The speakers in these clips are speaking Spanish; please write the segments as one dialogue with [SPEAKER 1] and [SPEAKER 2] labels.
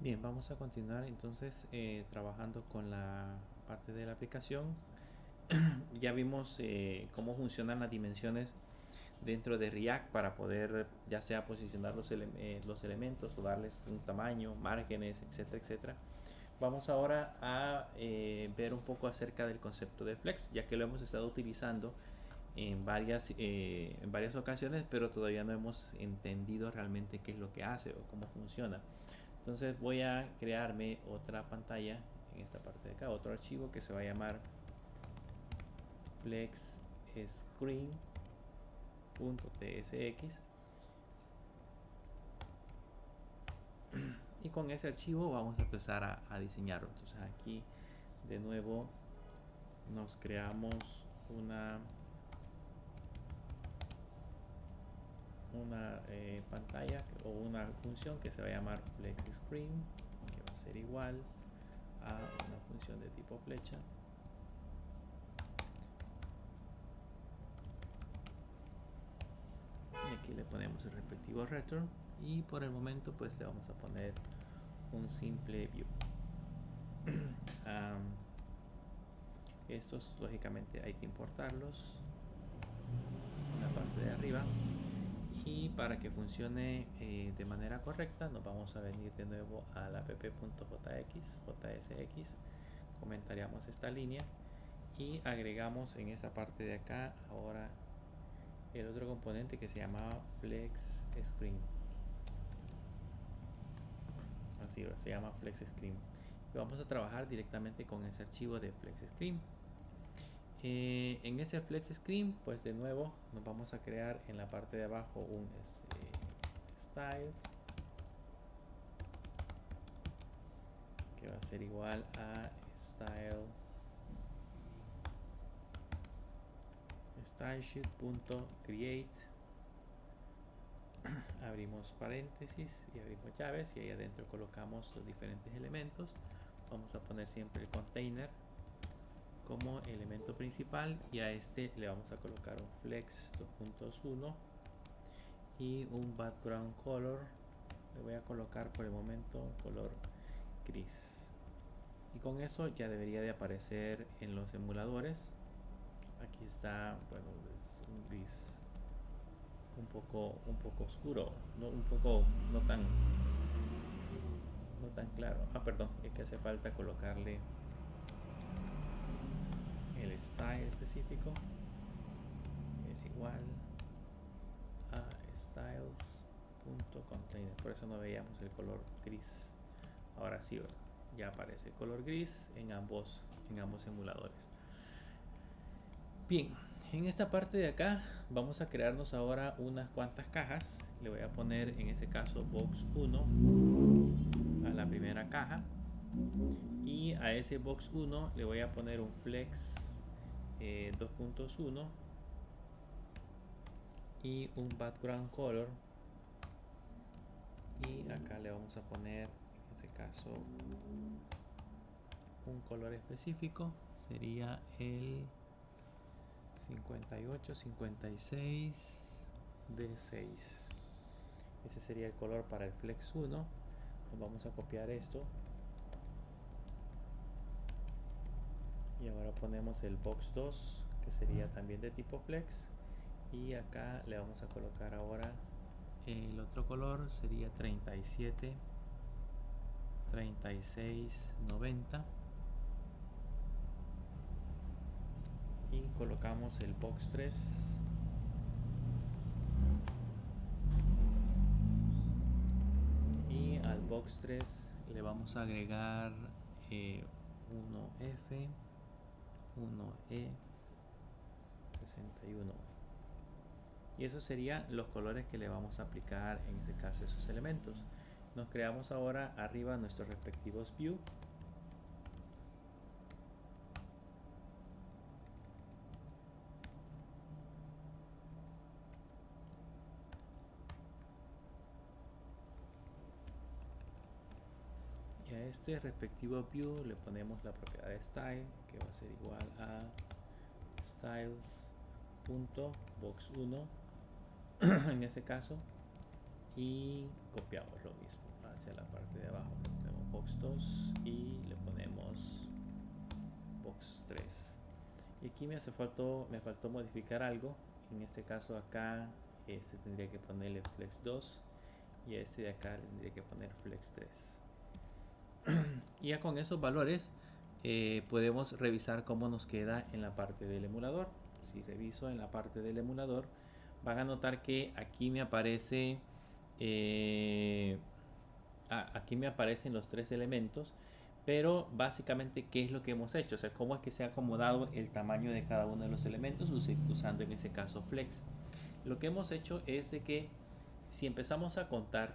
[SPEAKER 1] Bien, vamos a continuar entonces trabajando con la parte de la aplicación. Ya vimos cómo funcionan las dimensiones dentro de React para poder ya sea posicionar los elementos o darles un tamaño, márgenes, etcétera, etcétera. Vamos ahora a ver un poco acerca del concepto de Flex, ya que lo hemos estado utilizando en varias ocasiones, pero todavía no hemos entendido realmente qué es lo que hace o cómo funciona. Entonces voy a crearme otra pantalla en esta parte de acá, otro archivo que se va a llamar flexscreen.tsx, y con ese archivo vamos a empezar a diseñarlo. Entonces aquí de nuevo nos creamos una pantalla o una función que se va a llamar flexScreen, que va a ser igual a una función de tipo flecha. Y aquí le ponemos el respectivo return, y por el momento pues le vamos a poner un simple view. Estos lógicamente hay que importarlos en la parte de arriba, y para que funcione de manera correcta nos vamos a venir de nuevo al app.jsx, comentaríamos esta línea y agregamos en esa parte de acá ahora el otro componente que se llamaba flexScreen. Así se llama flexScreen. Y vamos a trabajar directamente con ese archivo de flexScreen. En ese flexScreen, pues de nuevo nos vamos a crear en la parte de abajo un styles, que va a ser igual a stylesheet.create. Abrimos paréntesis y abrimos llaves, y ahí adentro colocamos los diferentes elementos. Vamos a poner siempre el container como elemento principal, y a este le vamos a colocar un flex 2.1 y un background color. Le voy a colocar por el momento un color gris, y con eso ya debería de aparecer en los emuladores. Aquí está, bueno, es un gris un poco oscuro, no, un poco no tan claro. Perdón, es que hace falta colocarle el style específico, es igual a styles.container. Por eso no veíamos el color gris. Ahora sí, ¿verdad? Ya aparece el color gris en ambos emuladores. Bien, en esta parte de acá vamos a crearnos ahora unas cuantas cajas. Le voy a poner en ese caso box 1 a la primera caja, y a ese box 1 le voy a poner un flex 2.1 y un background color, y acá le vamos a poner en este caso un color específico, sería el 5856 D6. Ese sería el color para el flex 1. Nos vamos a copiar esto y ahora ponemos el box 2, que sería también de tipo flex, y acá le vamos a colocar ahora el otro color, sería 37 36 90, y colocamos el box 3, y al box 3 le vamos a agregar 1F 1E 61, y esos serían los colores que le vamos a aplicar en este caso a esos elementos. Nos creamos ahora arriba nuestros respectivos view. Y a este respectivo view le ponemos la propiedad de style, que va a ser igual a styles.box1 en este caso, y copiamos lo mismo hacia la parte de abajo. Tenemos box 2 y le ponemos box 3. Y aquí me faltó modificar algo. En este caso acá este tendría que ponerle flex 2 y a este de acá le tendría que poner flex 3. Y ya con esos valores podemos revisar cómo nos queda en la parte del emulador. Si reviso en la parte del emulador, van a notar que aquí me aparece aquí me aparecen los tres elementos, pero básicamente qué es lo que hemos hecho, o sea, cómo es que se ha acomodado el tamaño de cada uno de los elementos usando en ese caso flex. Lo que hemos hecho es de que si empezamos a contar,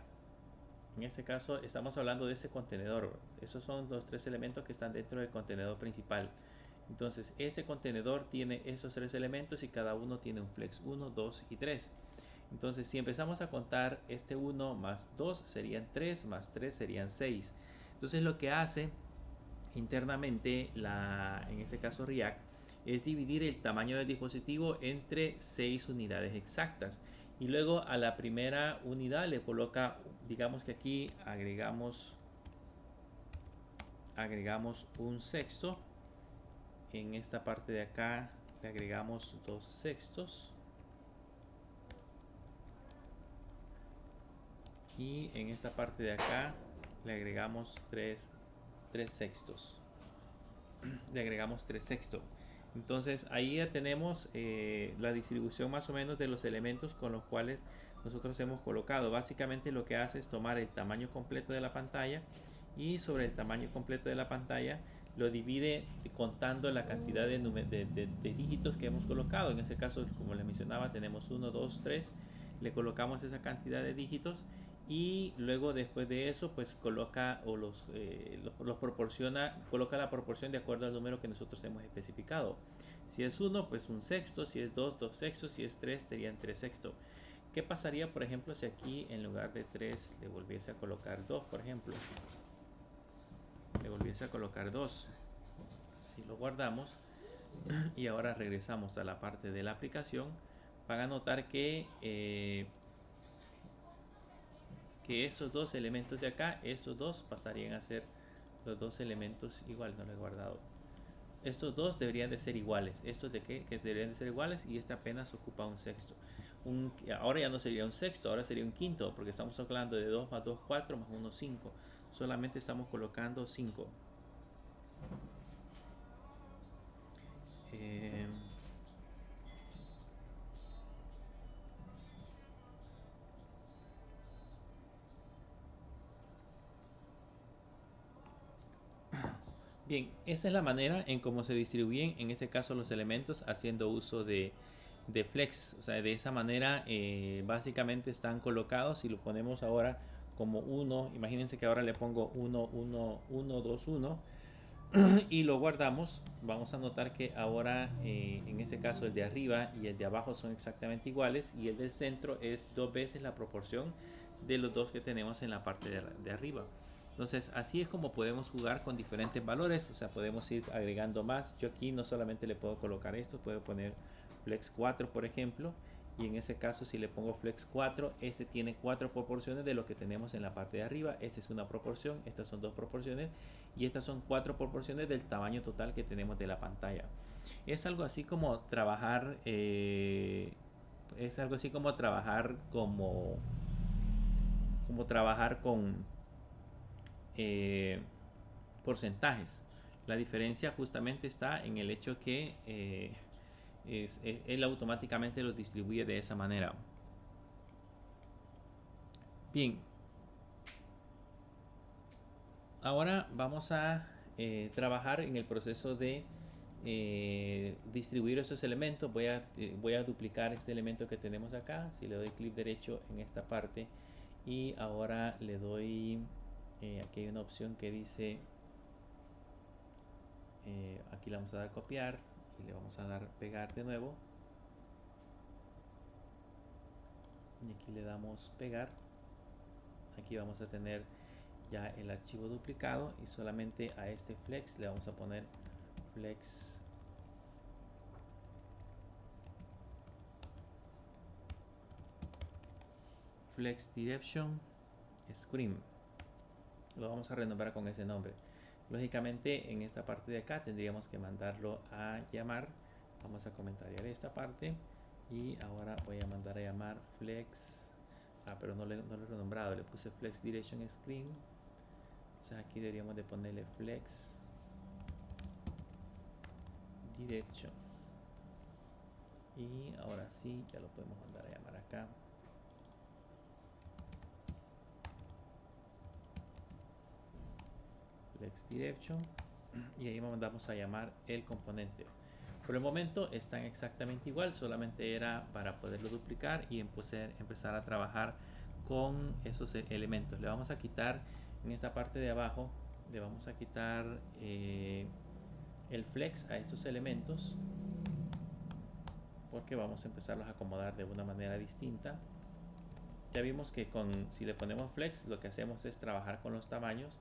[SPEAKER 1] en este caso estamos hablando de ese contenedor, esos son los tres elementos que están dentro del contenedor principal. Entonces este contenedor tiene esos tres elementos y cada uno tiene un flex 1, 2 y 3. Entonces si empezamos a contar, este 1 más 2 serían 3, más 3 serían 6. Entonces lo que hace internamente en este caso React es dividir el tamaño del dispositivo entre 6 unidades exactas y luego a la primera unidad le coloca, digamos que aquí agregamos un sexto, en esta parte de acá le agregamos 2 sextos y en esta parte de acá le agregamos 3 sextos. Le agregamos 3 sextos. Entonces ahí ya tenemos la distribución más o menos de los elementos con los cuales nosotros hemos colocado. Básicamente lo que hace es tomar el tamaño completo de la pantalla y sobre el tamaño completo de la pantalla lo divide contando la cantidad de dígitos que hemos colocado. En este caso, como les mencionaba, tenemos 1, 2, 3. Le colocamos esa cantidad de dígitos y luego después de eso pues coloca o los proporciona, coloca la proporción de acuerdo al número que nosotros hemos especificado. Si es 1 pues un sexto, si es 2, 2 sextos, si es 3 serían 3 sextos. ¿Qué pasaría por ejemplo si aquí en lugar de 3 le volviese a colocar 2, por ejemplo? Le volviese a colocar 2. Si lo guardamos y ahora regresamos a la parte de la aplicación, van a notar que estos dos elementos de acá, estos dos pasarían a ser los dos elementos igual, no lo he guardado. Estos dos deberían de ser iguales, estos de que deberían de ser iguales y este apenas ocupa un sexto. Ahora ya no sería un sexto, ahora sería un quinto, porque estamos hablando de 2 más 2, 4 más 1, 5. Solamente estamos colocando 5. Bien, esa es la manera en cómo se distribuyen en este caso los elementos haciendo uso de flex. O sea, de esa manera básicamente están colocados. Si lo ponemos ahora como 1, imagínense que ahora le pongo 1, 1, 1, 2, 1 y lo guardamos. Vamos a notar que ahora en este caso el de arriba y el de abajo son exactamente iguales y el del centro es 2 veces la proporción de los dos que tenemos en la parte de arriba. Entonces así es como podemos jugar con diferentes valores, o sea, podemos ir agregando más. Yo aquí no solamente le puedo colocar esto, puedo poner flex 4 por ejemplo, y en ese caso si le pongo flex 4, este tiene 4 proporciones de lo que tenemos en la parte de arriba. Esta es una proporción, estas son 2 proporciones y estas son 4 proporciones del tamaño total que tenemos de la pantalla. Es algo así como trabajar como trabajar con porcentajes. La diferencia justamente está en el hecho que él automáticamente los distribuye de esa manera. Bien, ahora vamos a trabajar en el proceso de distribuir esos elementos. Voy a duplicar este elemento que tenemos acá. Si le doy clic derecho en esta parte y ahora le doy aquí hay una opción que dice aquí le vamos a dar copiar y le vamos a dar pegar de nuevo y aquí le damos pegar. Aquí vamos a tener ya el archivo duplicado y solamente a este flex le vamos a poner flex flex direction screen. Lo vamos a renombrar con ese nombre. Lógicamente en esta parte de acá tendríamos que mandarlo a llamar. Vamos a comentariar esta parte y ahora voy a mandar a llamar flex. Pero no lo he renombrado, le puse flex direction screen. O sea, aquí deberíamos de ponerle flex direction. Y ahora sí, ya lo podemos mandar a llamar acá. Flex direction. Y ahí mandamos a llamar el componente. Por el momento están exactamente igual, solamente era para poderlo duplicar y empezar a trabajar con esos elementos. Le vamos a quitar en esta parte de abajo, le vamos a quitar el flex a estos elementos, porque vamos a empezarlos a acomodar de una manera distinta. Ya vimos que si le ponemos flex, lo que hacemos es trabajar con los tamaños,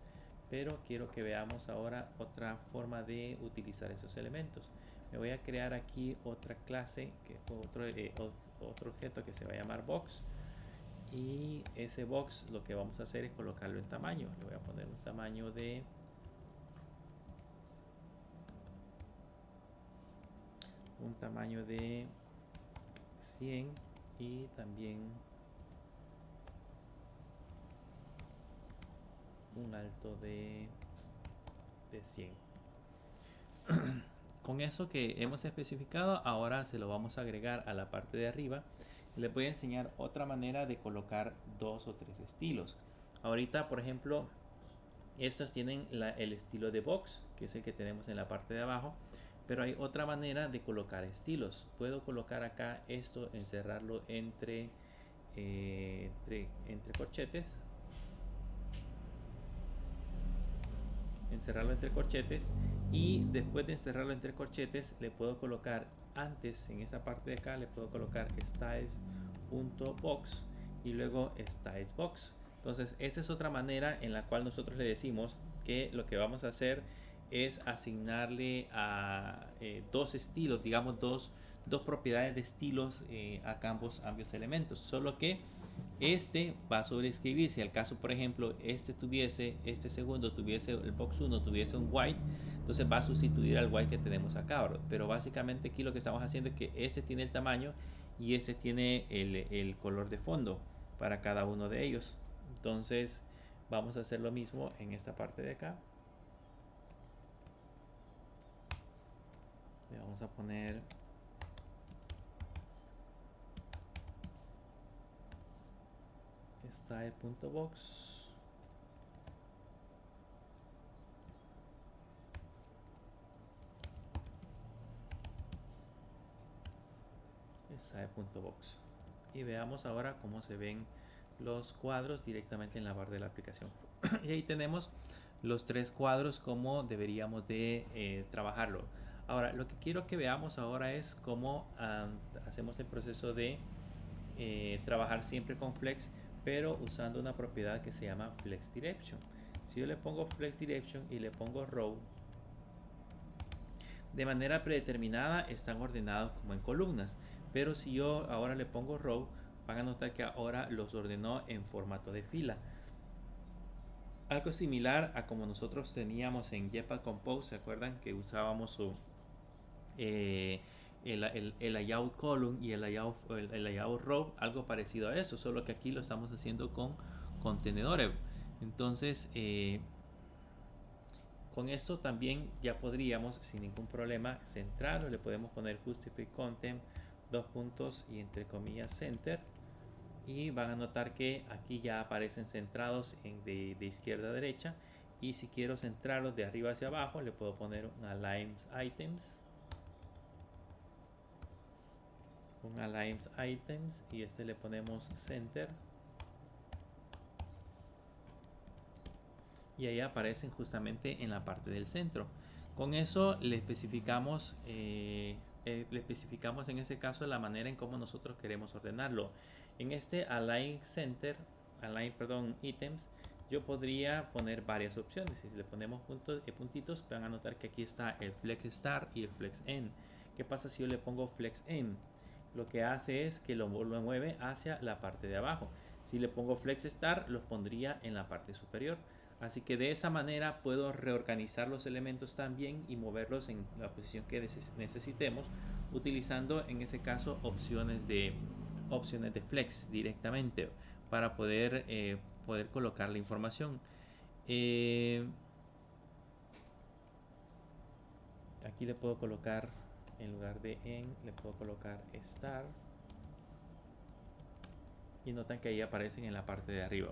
[SPEAKER 1] pero quiero que veamos ahora otra forma de utilizar esos elementos. Me voy a crear aquí otra clase, otro objeto que se va a llamar box, y ese box lo que vamos a hacer es colocarlo en tamaño. Le voy a poner un tamaño de 100 y también un alto de 100. Con eso que hemos especificado, ahora se lo vamos a agregar a la parte de arriba. Les voy a enseñar otra manera de colocar 2 o 3 estilos. Ahorita, por ejemplo, estos tienen el estilo de box, que es el que tenemos en la parte de abajo, pero hay otra manera de colocar estilos. Puedo colocar acá esto, encerrarlo entre corchetes. Encerrarlo entre corchetes, y después de encerrarlo entre corchetes le puedo colocar antes, en esa parte de acá le puedo colocar styles.box y luego stylesbox. Entonces esta es otra manera en la cual nosotros le decimos que lo que vamos a hacer es asignarle a dos estilos, digamos dos propiedades de estilos a ambos elementos, solo que este va a sobreescribir. Si al caso, por ejemplo, este segundo tuviese el box 1, tuviese un white, entonces va a sustituir al white que tenemos acá, ¿verdad? Pero básicamente aquí lo que estamos haciendo es que este tiene el tamaño y este tiene el color de fondo para cada uno de ellos. Entonces vamos a hacer lo mismo en esta parte de acá. Le vamos a poner style.box style.box y veamos ahora cómo se ven los cuadros directamente en la barra de la aplicación. Y ahí tenemos los 3 cuadros como deberíamos de trabajarlo. Ahora lo que quiero que veamos ahora es cómo hacemos el proceso de trabajar siempre con flex, pero usando una propiedad que se llama flex direction. Si yo le pongo flex direction y le pongo row, de manera predeterminada están ordenados como en columnas, pero si yo ahora le pongo row, van a notar que ahora los ordenó en formato de fila. Algo similar a como nosotros teníamos en Jetpack Compose. ¿Se acuerdan que usábamos el layout column y el layout row? Algo parecido a eso, solo que aquí lo estamos haciendo con contenedores. Entonces con esto también ya podríamos sin ningún problema centrarlo. Le podemos poner justify content, 2 puntos y entre comillas center, y van a notar que aquí ya aparecen centrados de izquierda a derecha. Y si quiero centrarlos de arriba hacia abajo, le puedo poner un align items, y este le ponemos center, y ahí aparecen justamente en la parte del centro. Con eso le especificamos en ese caso la manera en cómo nosotros queremos ordenarlo. En este align items, yo podría poner varias opciones. Si le ponemos puntitos, van a notar que aquí está el flex start y el flex end. ¿Qué pasa si yo le pongo flex end? Lo que hace es que lo mueve hacia la parte de abajo. Si le pongo Flex Start, los pondría en la parte superior. Así que de esa manera puedo reorganizar los elementos también y moverlos en la posición que necesitemos, utilizando en ese caso opciones de flex directamente para poder colocar la información. Aquí le puedo colocar, en lugar de en, le puedo colocar star, y notan que ahí aparecen en la parte de arriba.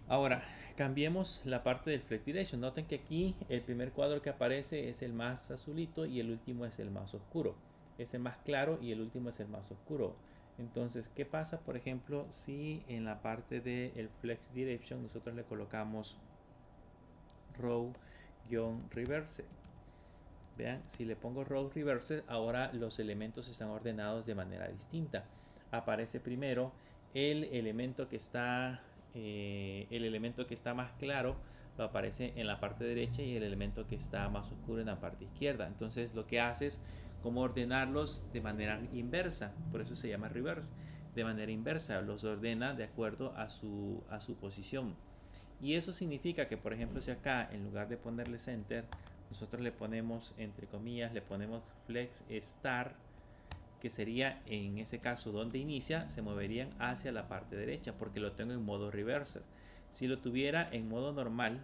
[SPEAKER 1] Ahora, cambiemos la parte del Flex Direction. Noten que aquí el primer cuadro que aparece es el más azulito y el último es el más oscuro. Es el más claro y el último es el más oscuro. Entonces, ¿qué pasa, por ejemplo, si en la parte del Flex Direction nosotros le colocamos row-reverse? Vean, si le pongo row reverse, ahora los elementos están ordenados de manera distinta. Aparece primero el elemento que está más claro, lo aparece en la parte derecha, y el elemento que está más oscuro en la parte izquierda. Entonces lo que hace es como ordenarlos de manera inversa, por eso se llama reverse. De manera inversa los ordena de acuerdo a su posición. Y eso significa que, por ejemplo, si acá en lugar de ponerle center, nosotros le ponemos, entre comillas, le ponemos flex start, que sería en ese caso donde inicia, se moverían hacia la parte derecha porque lo tengo en modo reverser. Si lo tuviera en modo normal,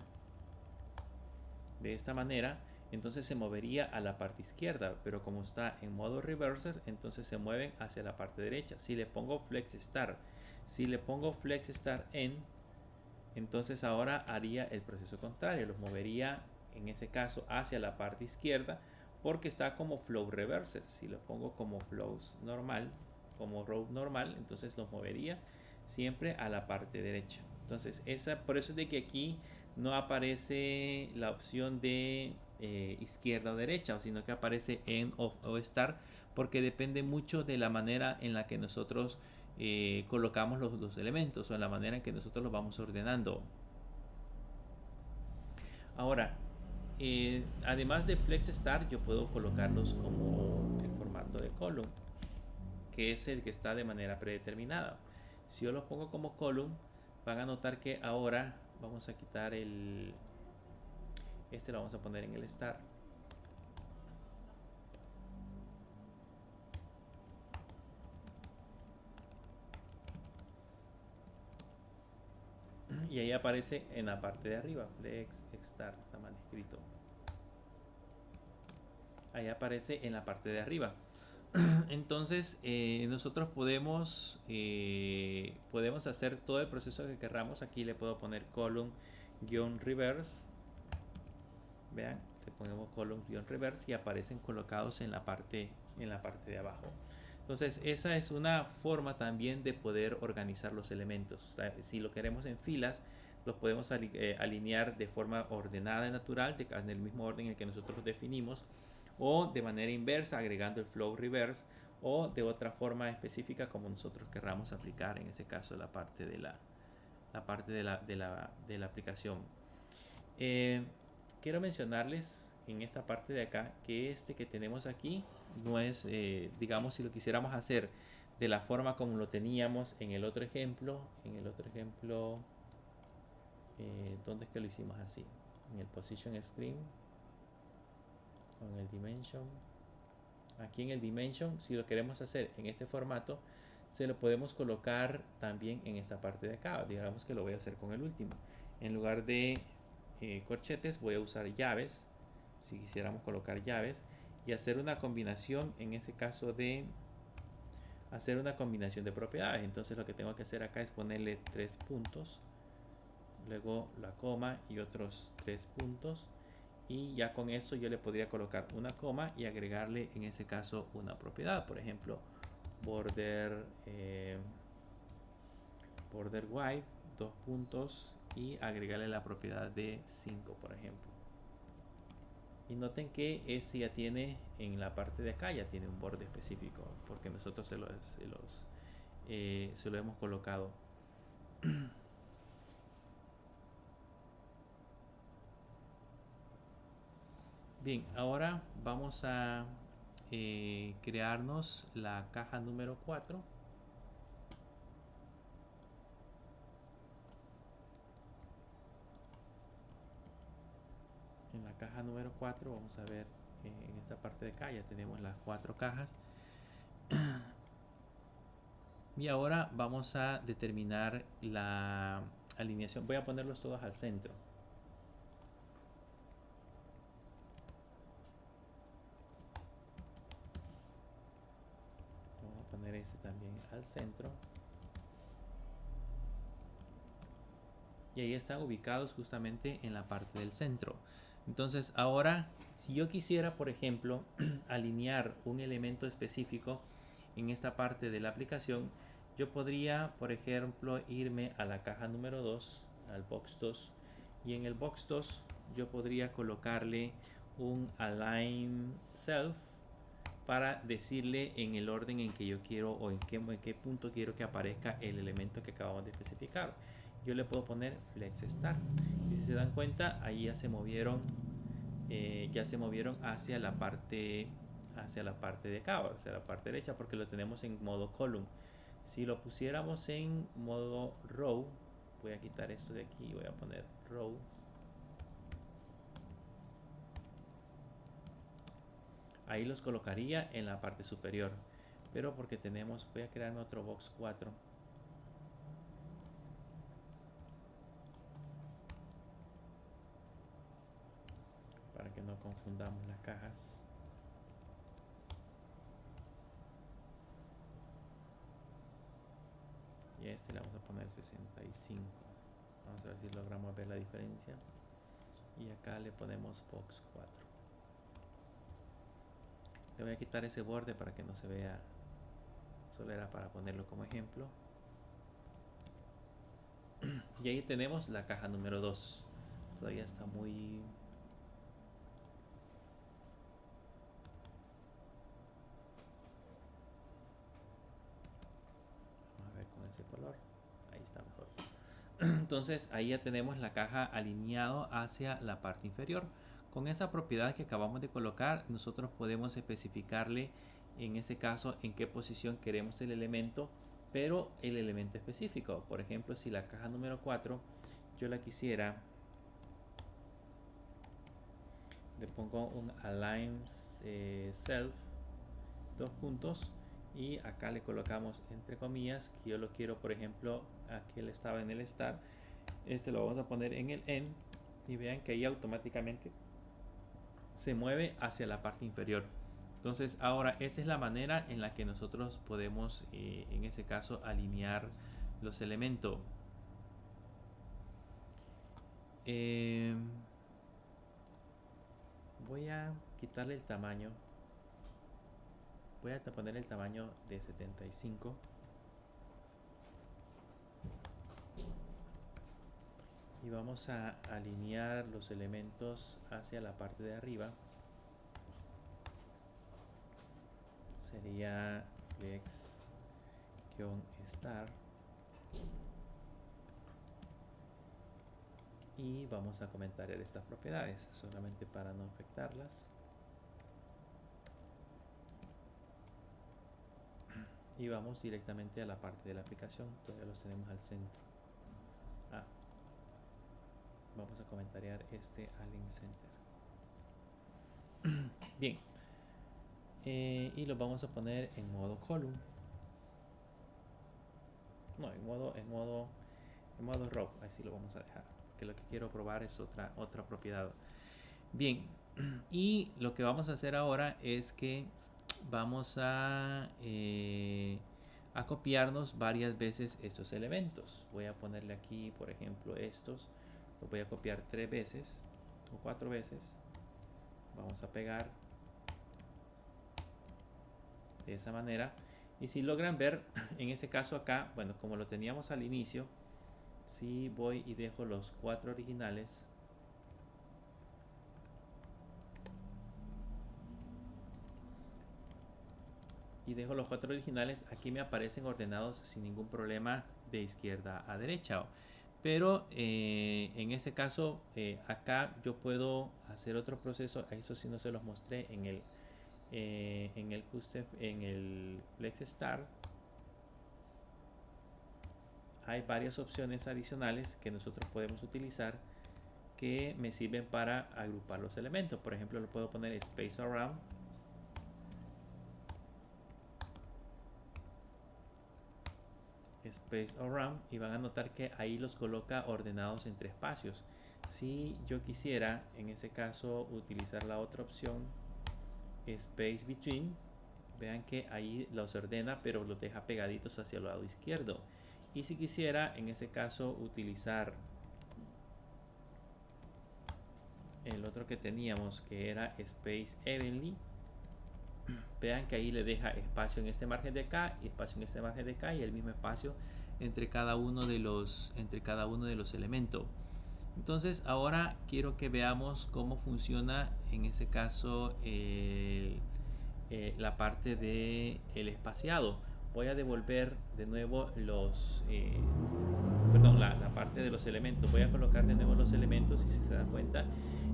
[SPEAKER 1] de esta manera, entonces se movería a la parte izquierda, pero como está en modo reverser, entonces se mueven hacia la parte derecha. Si le pongo flex start, si le pongo flex start en, entonces ahora haría el proceso contrario, los movería en ese caso hacia la parte izquierda porque está como flow reverser. Si lo pongo como flows normal, como row normal, entonces los movería siempre a la parte derecha. Entonces por eso es de que aquí no aparece la opción de izquierda o derecha, sino que aparece en o start, porque depende mucho de la manera en la que nosotros colocamos los elementos, o en la manera en que nosotros los vamos ordenando. Ahora, además de Flex Start, yo puedo colocarlos como en formato de column, que es el que está de manera predeterminada. Si yo los pongo como column, van a notar que ahora vamos a quitar este lo vamos a poner en el start. Y ahí aparece en la parte de arriba, Flex Start, está mal escrito. Ahí aparece en la parte de arriba. Entonces nosotros podemos hacer todo el proceso que querramos. Aquí le puedo poner column-reverse. Vean, le ponemos column-reverse y aparecen colocados en la parte de abajo. Entonces esa es una forma también de poder organizar los elementos. O sea, si lo queremos en filas, los podemos alinear de forma ordenada y natural, en el mismo orden en el que nosotros definimos, o de manera inversa agregando el flow reverse, o de otra forma específica como nosotros querramos aplicar, en ese caso la parte de la aplicación. Quiero mencionarles en esta parte de acá que este que tenemos aquí no es, digamos, si lo quisiéramos hacer de la forma como lo teníamos en el otro ejemplo, ¿dónde es que lo hicimos así? En el position screen o en el dimension. Aquí en el dimension, si lo queremos hacer en este formato, se lo podemos colocar también en esta parte de acá. Digamos que lo voy a hacer con el último. En lugar de corchetes, voy a usar llaves. Si quisiéramos colocar llaves y hacer una combinación, en ese caso de hacer una combinación de propiedades. Entonces lo que tengo que hacer acá es ponerle 3 puntos, luego la coma y otros 3 puntos, y ya con esto yo le podría colocar una coma y agregarle en ese caso una propiedad, por ejemplo border width, 2 puntos, y agregarle la propiedad de 5, por ejemplo. Y noten que este ya tiene en la parte de acá, ya tiene un borde específico porque nosotros se lo hemos colocado. Bien, ahora vamos a crearnos la caja número 4. caja número 4, vamos a ver en esta parte de acá ya tenemos las 4 cajas. Y ahora vamos a determinar la alineación. Voy a ponerlos todos al centro. Vamos a poner este también al centro. Y ahí están ubicados justamente en la parte del centro. Entonces ahora, si yo quisiera, por ejemplo, alinear un elemento específico en esta parte de la aplicación, yo podría, por ejemplo, irme a la caja número 2, al box 2, y en el box 2 yo podría colocarle un align self para decirle en el orden en que yo quiero o en qué punto quiero que aparezca el elemento que acabamos de especificar. Yo le puedo poner flex start, y si se dan cuenta ahí ya se movieron hacia la parte de acá, hacia la parte derecha, porque lo tenemos en modo column. Si lo pusiéramos en modo row, voy a quitar esto de aquí, voy a poner row. Ahí los colocaría en la parte superior, pero porque tenemos, voy a crearme otro box 4. Para que no confundamos las cajas. Y a este le vamos a poner 65. Vamos a ver si logramos ver la diferencia. Y acá le ponemos box 4. Le voy a quitar ese borde para que no se vea. Solo era para ponerlo como ejemplo. Y ahí tenemos la caja número 2. Todavía está muy... Vamos a ver con ese color. Ahí está mejor. Entonces ahí ya tenemos la caja alineado hacia la parte inferior. Con esa propiedad que acabamos de colocar, nosotros podemos especificarle en ese caso en qué posición queremos el elemento, pero el elemento específico. Por ejemplo, si la caja número 4 yo la quisiera, le pongo un align self, 2 puntos, y acá le colocamos entre comillas que yo lo quiero, por ejemplo, aquí él estaba en el start, este lo vamos a poner en el end, y vean que ahí automáticamente se mueve hacia la parte inferior. Entonces ahora esa es la manera en la que nosotros podemos en ese caso alinear los elementos. Voy a quitarle el tamaño, voy a poner el tamaño de 75. Y vamos a alinear los elementos hacia la parte de arriba. Sería flex-star. Y vamos a comentar estas propiedades solamente para no afectarlas. Y vamos directamente a la parte de la aplicación. Todavía los tenemos al centro. Vamos a comentariar este Align Center. Bien. Y los vamos a poner en modo column. No, en modo row. Así lo vamos a dejar. Que lo que quiero probar es otra propiedad. Bien. Y lo que vamos a hacer ahora es que vamos a copiarnos varias veces estos elementos. Voy a ponerle aquí, por ejemplo, estos. Los voy a copiar 3 veces o 4 veces. Vamos a pegar de esa manera. Y si logran ver, en este caso acá, bueno, como lo teníamos al inicio, si voy y dejo los 4 originales, aquí me aparecen ordenados sin ningún problema de izquierda a derecha. Pero en ese caso, acá yo puedo hacer otro proceso. A eso sí no se los mostré en el Flex Start. Hay varias opciones adicionales que nosotros podemos utilizar, que me sirven para agrupar los elementos. Por ejemplo, lo puedo poner space around. Space around, y van a notar que ahí los coloca ordenados entre espacios. Si yo quisiera en ese caso utilizar la otra opción, space between, vean que ahí los ordena pero los deja pegaditos hacia el lado izquierdo. Y si quisiera en ese caso utilizar el otro que teníamos, que era space evenly, vean que ahí le deja espacio en este margen de acá y espacio en este margen de acá, y el mismo espacio entre cada uno de los elementos. Entonces ahora quiero que veamos cómo funciona en ese caso la parte de el espaciado. Voy a devolver de nuevo la parte de los elementos. Voy a colocar de nuevo los elementos, y si se dan cuenta,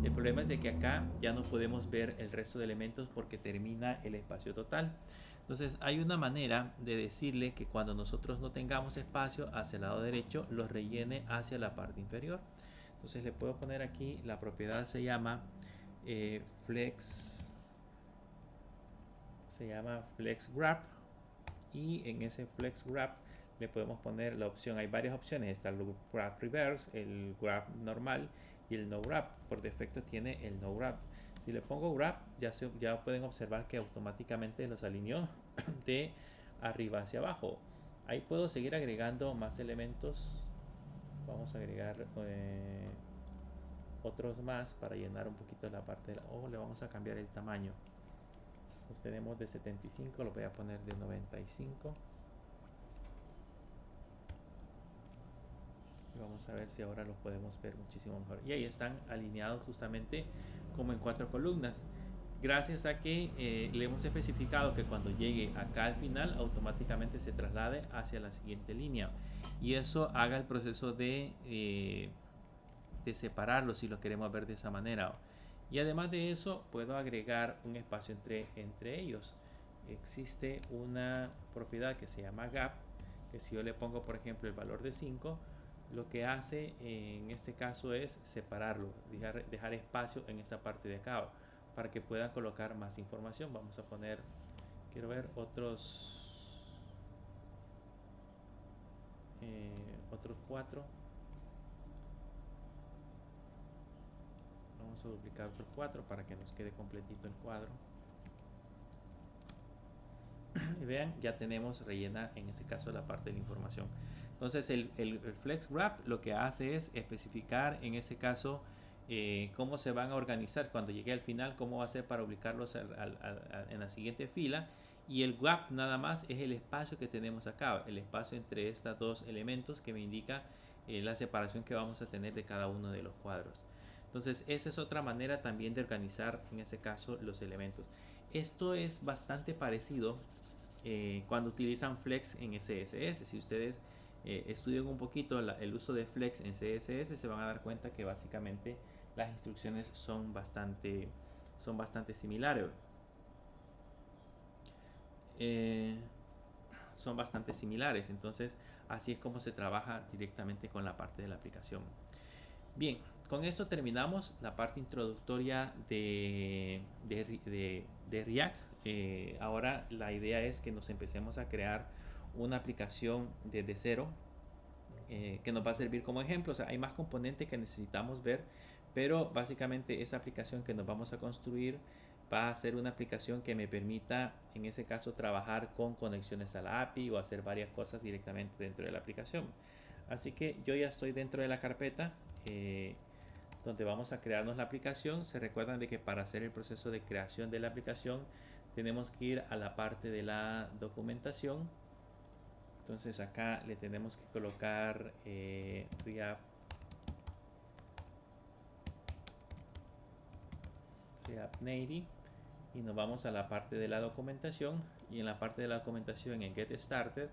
[SPEAKER 1] el problema es de que acá ya no podemos ver el resto de elementos porque termina el espacio total. Entonces hay una manera de decirle que cuando nosotros no tengamos espacio hacia el lado derecho, los rellene hacia la parte inferior. Entonces le puedo poner aquí, la propiedad se llama flex grab, y en ese flex grab le podemos poner la opción. Hay varias opciones, está el grab reverse, el grab normal y el no grab. Por defecto tiene el no grab. Si le pongo grab, ya pueden observar que automáticamente los alineó de arriba hacia abajo. Ahí puedo seguir agregando más elementos. Vamos a agregar otros más para llenar un poquito la parte de le vamos a cambiar el tamaño. Los tenemos de 75, lo voy a poner de 95. Y vamos a ver si ahora los podemos ver muchísimo mejor. Y ahí están alineados justamente como en 4 columnas. Gracias a que le hemos especificado que cuando llegue acá al final automáticamente se traslade hacia la siguiente línea. Y eso haga el proceso de separarlos si lo queremos ver de esa manera. Y además de eso puedo agregar un espacio entre ellos. Existe una propiedad que se llama gap, que si yo le pongo por ejemplo el valor de 5, lo que hace en este caso es separarlo, dejar espacio en esta parte de acá para que puedan colocar más información. Vamos a poner, quiero ver otros 4. Vamos a duplicar otros 4 para que nos quede completito el cuadro. Y vean, ya tenemos rellena en este caso la parte de la información. Entonces el flex grab lo que hace es especificar en ese caso cómo se van a organizar cuando llegue al final, cómo va a ser para ubicarlos en la siguiente fila. Y el grab nada más es el espacio que tenemos acá, el espacio entre estos dos elementos que me indica la separación que vamos a tener de cada uno de los cuadros. Entonces esa es otra manera también de organizar en este caso los elementos. Esto es bastante parecido cuando utilizan flex en CSS. Si ustedes estudian un poquito el uso de flex en CSS, se van a dar cuenta que básicamente las instrucciones son bastante similares. Son bastante similares. Entonces así es como se trabaja directamente con la parte de la aplicación. Bien, con esto terminamos la parte introductoria de React. Ahora la idea es que nos empecemos a crear una aplicación desde cero que nos va a servir como ejemplo. O sea, hay más componentes que necesitamos ver, pero básicamente esa aplicación que nos vamos a construir va a ser una aplicación que me permita en ese caso trabajar con conexiones a la API o hacer varias cosas directamente dentro de la aplicación. Así que yo ya estoy dentro de la carpeta donde vamos a crearnos la aplicación. Se recuerdan de que para hacer el proceso de creación de la aplicación tenemos que ir a la parte de la documentación. Entonces acá le tenemos que colocar React Native, y nos vamos a la parte de la documentación, y en la parte de la documentación en Get Started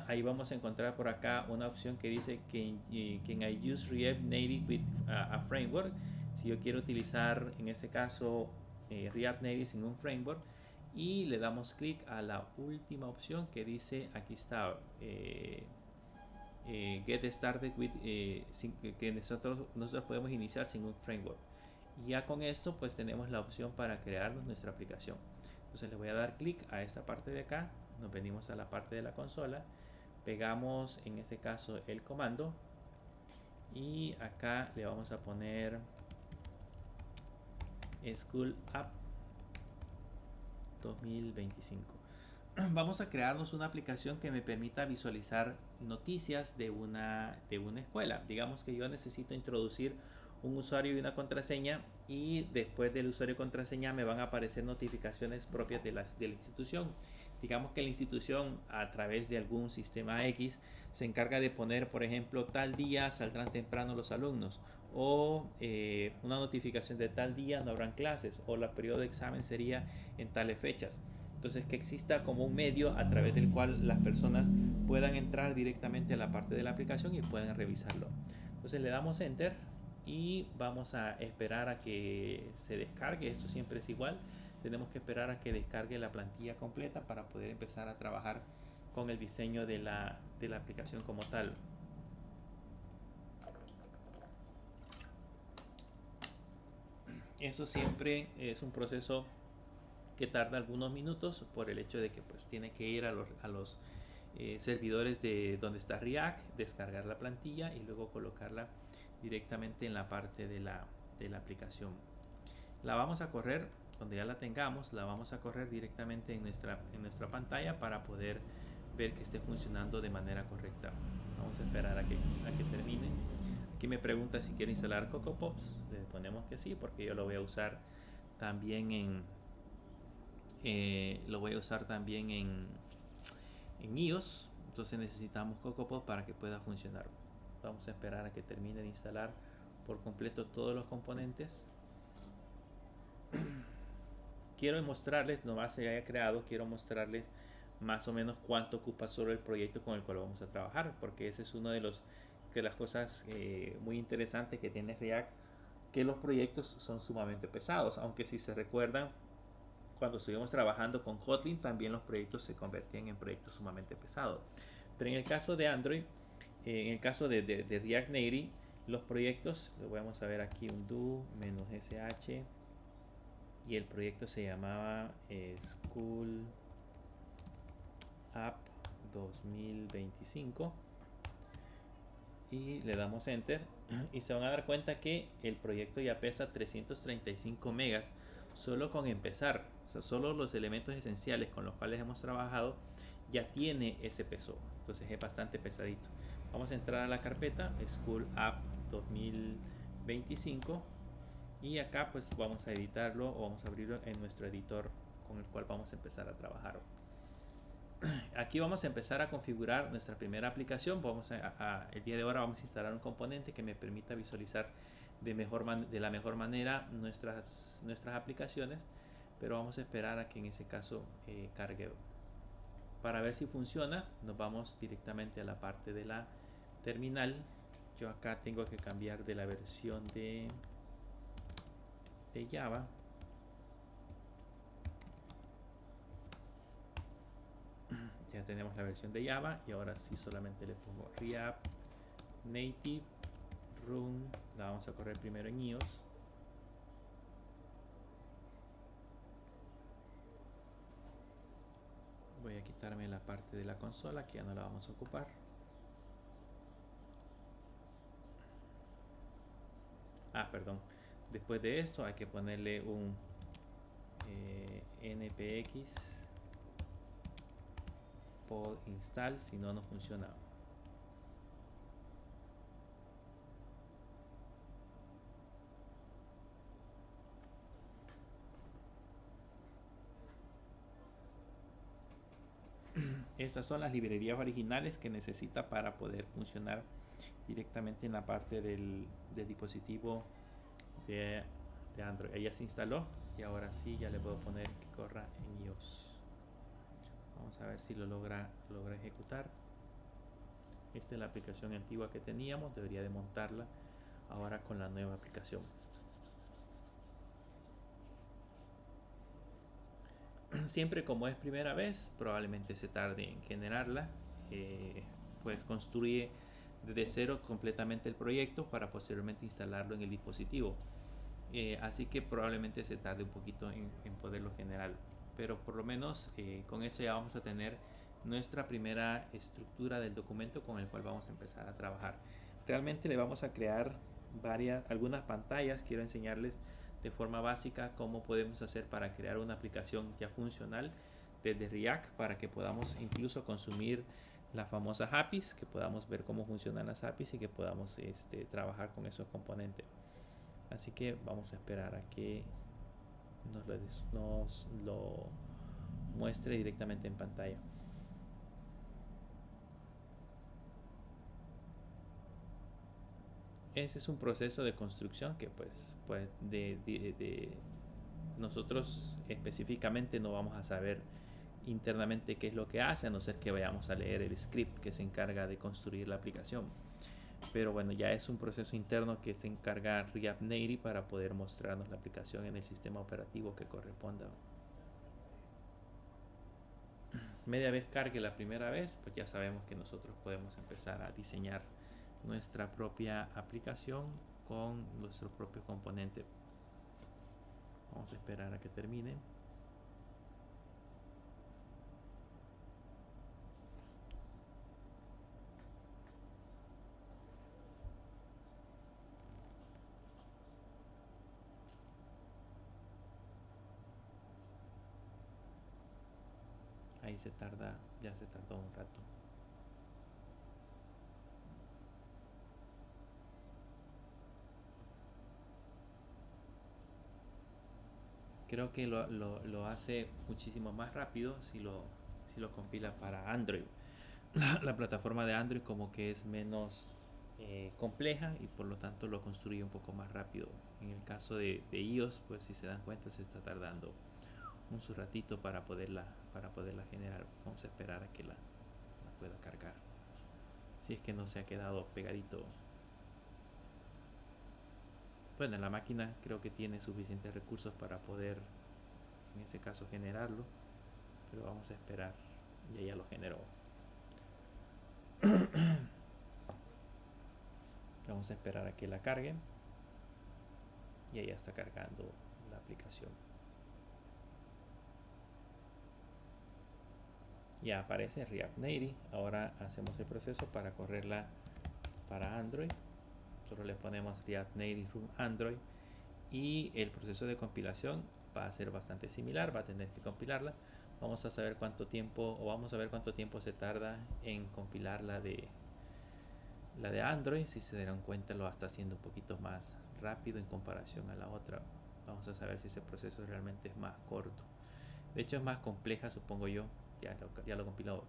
[SPEAKER 1] ahí vamos a encontrar por acá una opción que dice Can I use React Native with a framework. Si yo quiero utilizar en ese caso React Native sin un framework, y le damos clic a la última opción que dice, aquí está, get started with, que nosotros podemos iniciar sin un framework. Y ya con esto pues tenemos la opción para crear nuestra aplicación. Entonces le voy a dar clic a esta parte de acá, nos venimos a la parte de la consola, pegamos en este caso el comando y acá le vamos a poner School App 2025. Vamos a crearnos una aplicación que me permita visualizar noticias de una escuela. Digamos que yo necesito introducir un usuario y una contraseña, y después del usuario y contraseña me van a aparecer notificaciones propias de la institución. Digamos que la institución, a través de algún sistema X, se encarga de poner, por ejemplo, tal día saldrán temprano los alumnos, o una notificación de tal día no habrán clases, o el periodo de examen sería en tales fechas. Entonces, que exista como un medio a través del cual las personas puedan entrar directamente a la parte de la aplicación y puedan revisarlo. Entonces le damos enter y vamos a esperar a que se descargue. Esto siempre es igual, tenemos que esperar a que descargue la plantilla completa para poder empezar a trabajar con el diseño de la aplicación como tal. Eso siempre es un proceso que tarda algunos minutos, por el hecho de que pues tiene que ir a los servidores de donde está React, descargar la plantilla y luego colocarla directamente en la parte de la aplicación. La vamos a correr, cuando ya la tengamos, la vamos a correr directamente en nuestra pantalla para poder ver que esté funcionando de manera correcta. Vamos a esperar a que termine. Aquí me pregunta si quiere instalar CocoaPods. Le ponemos que sí, porque yo lo voy a usar también en iOS. Entonces necesitamos CocoaPods para que pueda funcionar. Vamos a esperar a que termine de instalar por completo todos los componentes. Quiero mostrarles, nomás se haya creado, quiero mostrarles más o menos cuánto ocupa solo el proyecto con el cual vamos a trabajar, porque ese es uno de las cosas muy interesantes que tiene React, que los proyectos son sumamente pesados. Aunque si se recuerdan, cuando estuvimos trabajando con Kotlin, también los proyectos se convertían en proyectos sumamente pesados. Pero en el caso de Android, en el caso de React Native, los proyectos, lo vamos a ver aquí, un do -sh, y el proyecto se llamaba School App 2025, y le damos enter y se van a dar cuenta que el proyecto ya pesa 335 megas solo con empezar. O sea, solo los elementos esenciales con los cuales hemos trabajado ya tiene ese peso, entonces es bastante pesadito. Vamos a entrar a la carpeta School App 2025 y acá pues vamos a editarlo, o vamos a abrirlo en nuestro editor con el cual vamos a empezar a trabajar. Aquí vamos a empezar a configurar nuestra primera aplicación. El día de ahora vamos a instalar un componente que me permita visualizar de la mejor manera nuestras aplicaciones, pero vamos a esperar a que en ese caso cargue. Para ver si funciona, nos vamos directamente a la parte de la terminal. Yo acá tengo que cambiar de la versión de Java. Ya tenemos la versión de Java, y ahora sí solamente le pongo React Native Run. La vamos a correr primero en iOS. Voy a quitarme la parte de la consola, que ya no la vamos a ocupar. Perdón. Después de esto hay que ponerle un npx pod install, si no, no funciona. Estas son las librerías originales que necesita para poder funcionar directamente en la parte del dispositivo de Android. Ella se instaló y ahora sí ya le puedo poner que corra en iOS. Vamos a ver si lo logra ejecutar. Esta es la aplicación antigua que teníamos, debería de montarla ahora con la nueva aplicación. Siempre, como es primera vez, probablemente se tarde en generarla. Pues construye desde cero completamente el proyecto para posteriormente instalarlo en el dispositivo. Así que probablemente se tarde un poquito en poderlo generar, pero por lo menos con eso ya vamos a tener nuestra primera estructura del documento con el cual vamos a empezar a trabajar. Realmente le vamos a crear algunas pantallas. Quiero enseñarles de forma básica cómo podemos hacer para crear una aplicación ya funcional desde React, para que podamos incluso consumir las famosas APIs, que podamos ver cómo funcionan las APIs y que podamos trabajar con esos componentes. Así que vamos a esperar a que nos lo muestre directamente en pantalla. Ese es un proceso de construcción que pues nosotros específicamente no vamos a saber internamente qué es lo que hace, a no ser que vayamos a leer el script que se encarga de construir la aplicación. Pero bueno, ya es un proceso interno que se encarga React Native para poder mostrarnos la aplicación en el sistema operativo que corresponda. Media vez cargue la primera vez, pues ya sabemos que nosotros podemos empezar a diseñar nuestra propia aplicación con nuestros propios componentes. Vamos a esperar a que termine. Ahí se tarda, ya se tardó un rato. Creo que lo hace muchísimo más rápido si lo compila para Android. La plataforma de Android como que es menos compleja y por lo tanto lo construye un poco más rápido. En el caso de iOS, pues si se dan cuenta se está tardando un su ratito para poderla generar. Vamos a esperar a que la pueda cargar. Si es que no se ha quedado pegadito. Bueno, la máquina creo que tiene suficientes recursos para poder en este caso generarlo, pero vamos a esperar. Y ya lo generó. Vamos a esperar a que la cargue. Y ahí ya está cargando la aplicación. Ya aparece React Native. Ahora hacemos el proceso para correrla para Android. Solo le ponemos React Native Room Android y el proceso de compilación va a ser bastante similar. Va a tener que compilarla. Vamos a saber cuánto tiempo, o vamos a ver cuánto tiempo se tarda en compilar la de Android. Si se darán cuenta, lo está haciendo un poquito más rápido en comparación a la otra. Vamos a saber si ese proceso realmente es más corto. De hecho es más compleja, supongo yo. Ya lo he compilado.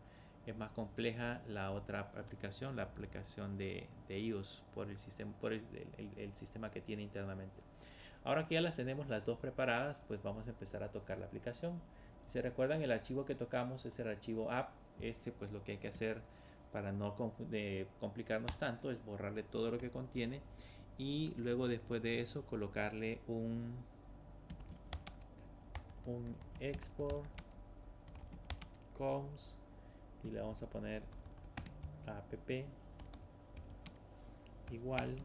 [SPEAKER 1] Es más compleja la otra aplicación, la aplicación de iOS, por el sistema, el sistema que tiene internamente. Ahora que ya las tenemos las dos preparadas, pues vamos a empezar a tocar la aplicación. Si se recuerdan, el archivo que tocamos es el archivo app. Pues lo que hay que hacer para no complicarnos tanto es borrarle todo lo que contiene y luego después de eso colocarle un export coms y le vamos a poner app igual,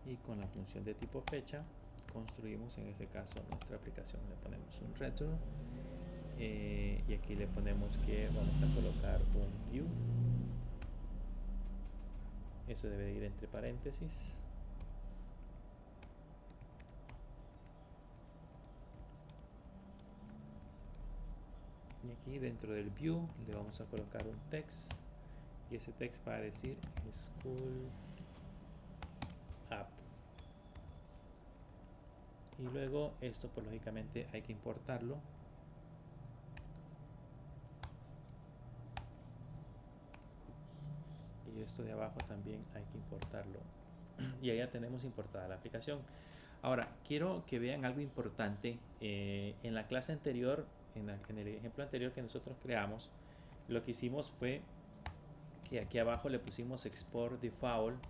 [SPEAKER 1] y con la función de tipo fecha construimos en este caso nuestra aplicación. Le ponemos un return y aquí le ponemos que vamos a colocar un view. Eso debe de ir entre paréntesis. Y aquí dentro del view le vamos a colocar un text y ese text va a decir school app. Y luego esto pues lógicamente hay que importarlo. Y esto de abajo también hay que importarlo. Y ahí ya tenemos importada la aplicación. Ahora, quiero que vean algo importante. En la clase anterior, en el ejemplo anterior que nosotros creamos, lo que hicimos fue que aquí abajo le pusimos export default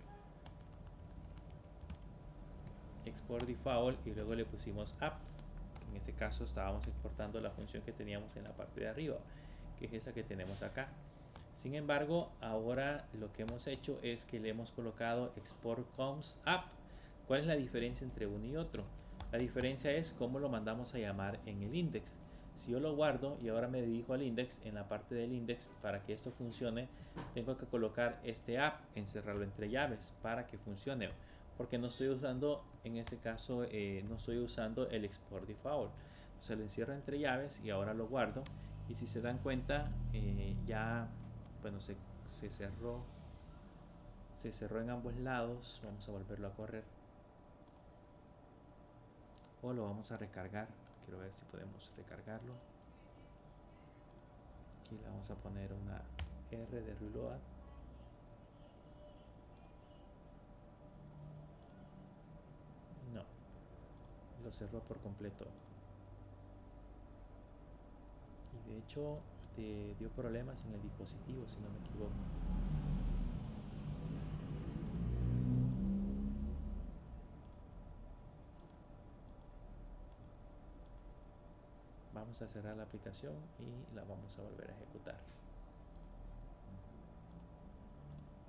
[SPEAKER 1] y luego le pusimos app. En ese caso estábamos exportando la función que teníamos en la parte de arriba, que es esa que tenemos acá. Sin embargo, ahora lo que hemos hecho es que le hemos colocado export coms app. ¿Cuál es la diferencia entre uno y otro? La diferencia es cómo lo mandamos a llamar en el index. Si yo lo guardo y ahora me dirijo al index, en la parte del index, para que esto funcione, tengo que colocar este app, encerrarlo entre llaves para que funcione. Porque no estoy usando, en este caso, no estoy usando el export default. Entonces lo encierro entre llaves y ahora lo guardo. Y si se dan cuenta, ya, bueno, se cerró en ambos lados. Vamos a volverlo a correr. O lo vamos a recargar. Quiero ver si podemos recargarlo. Aquí le vamos a poner una R de reload. No, lo cerró por completo. Y de hecho dio problemas en el dispositivo, si no me equivoco. Vamos a cerrar la aplicación y la vamos a volver a ejecutar.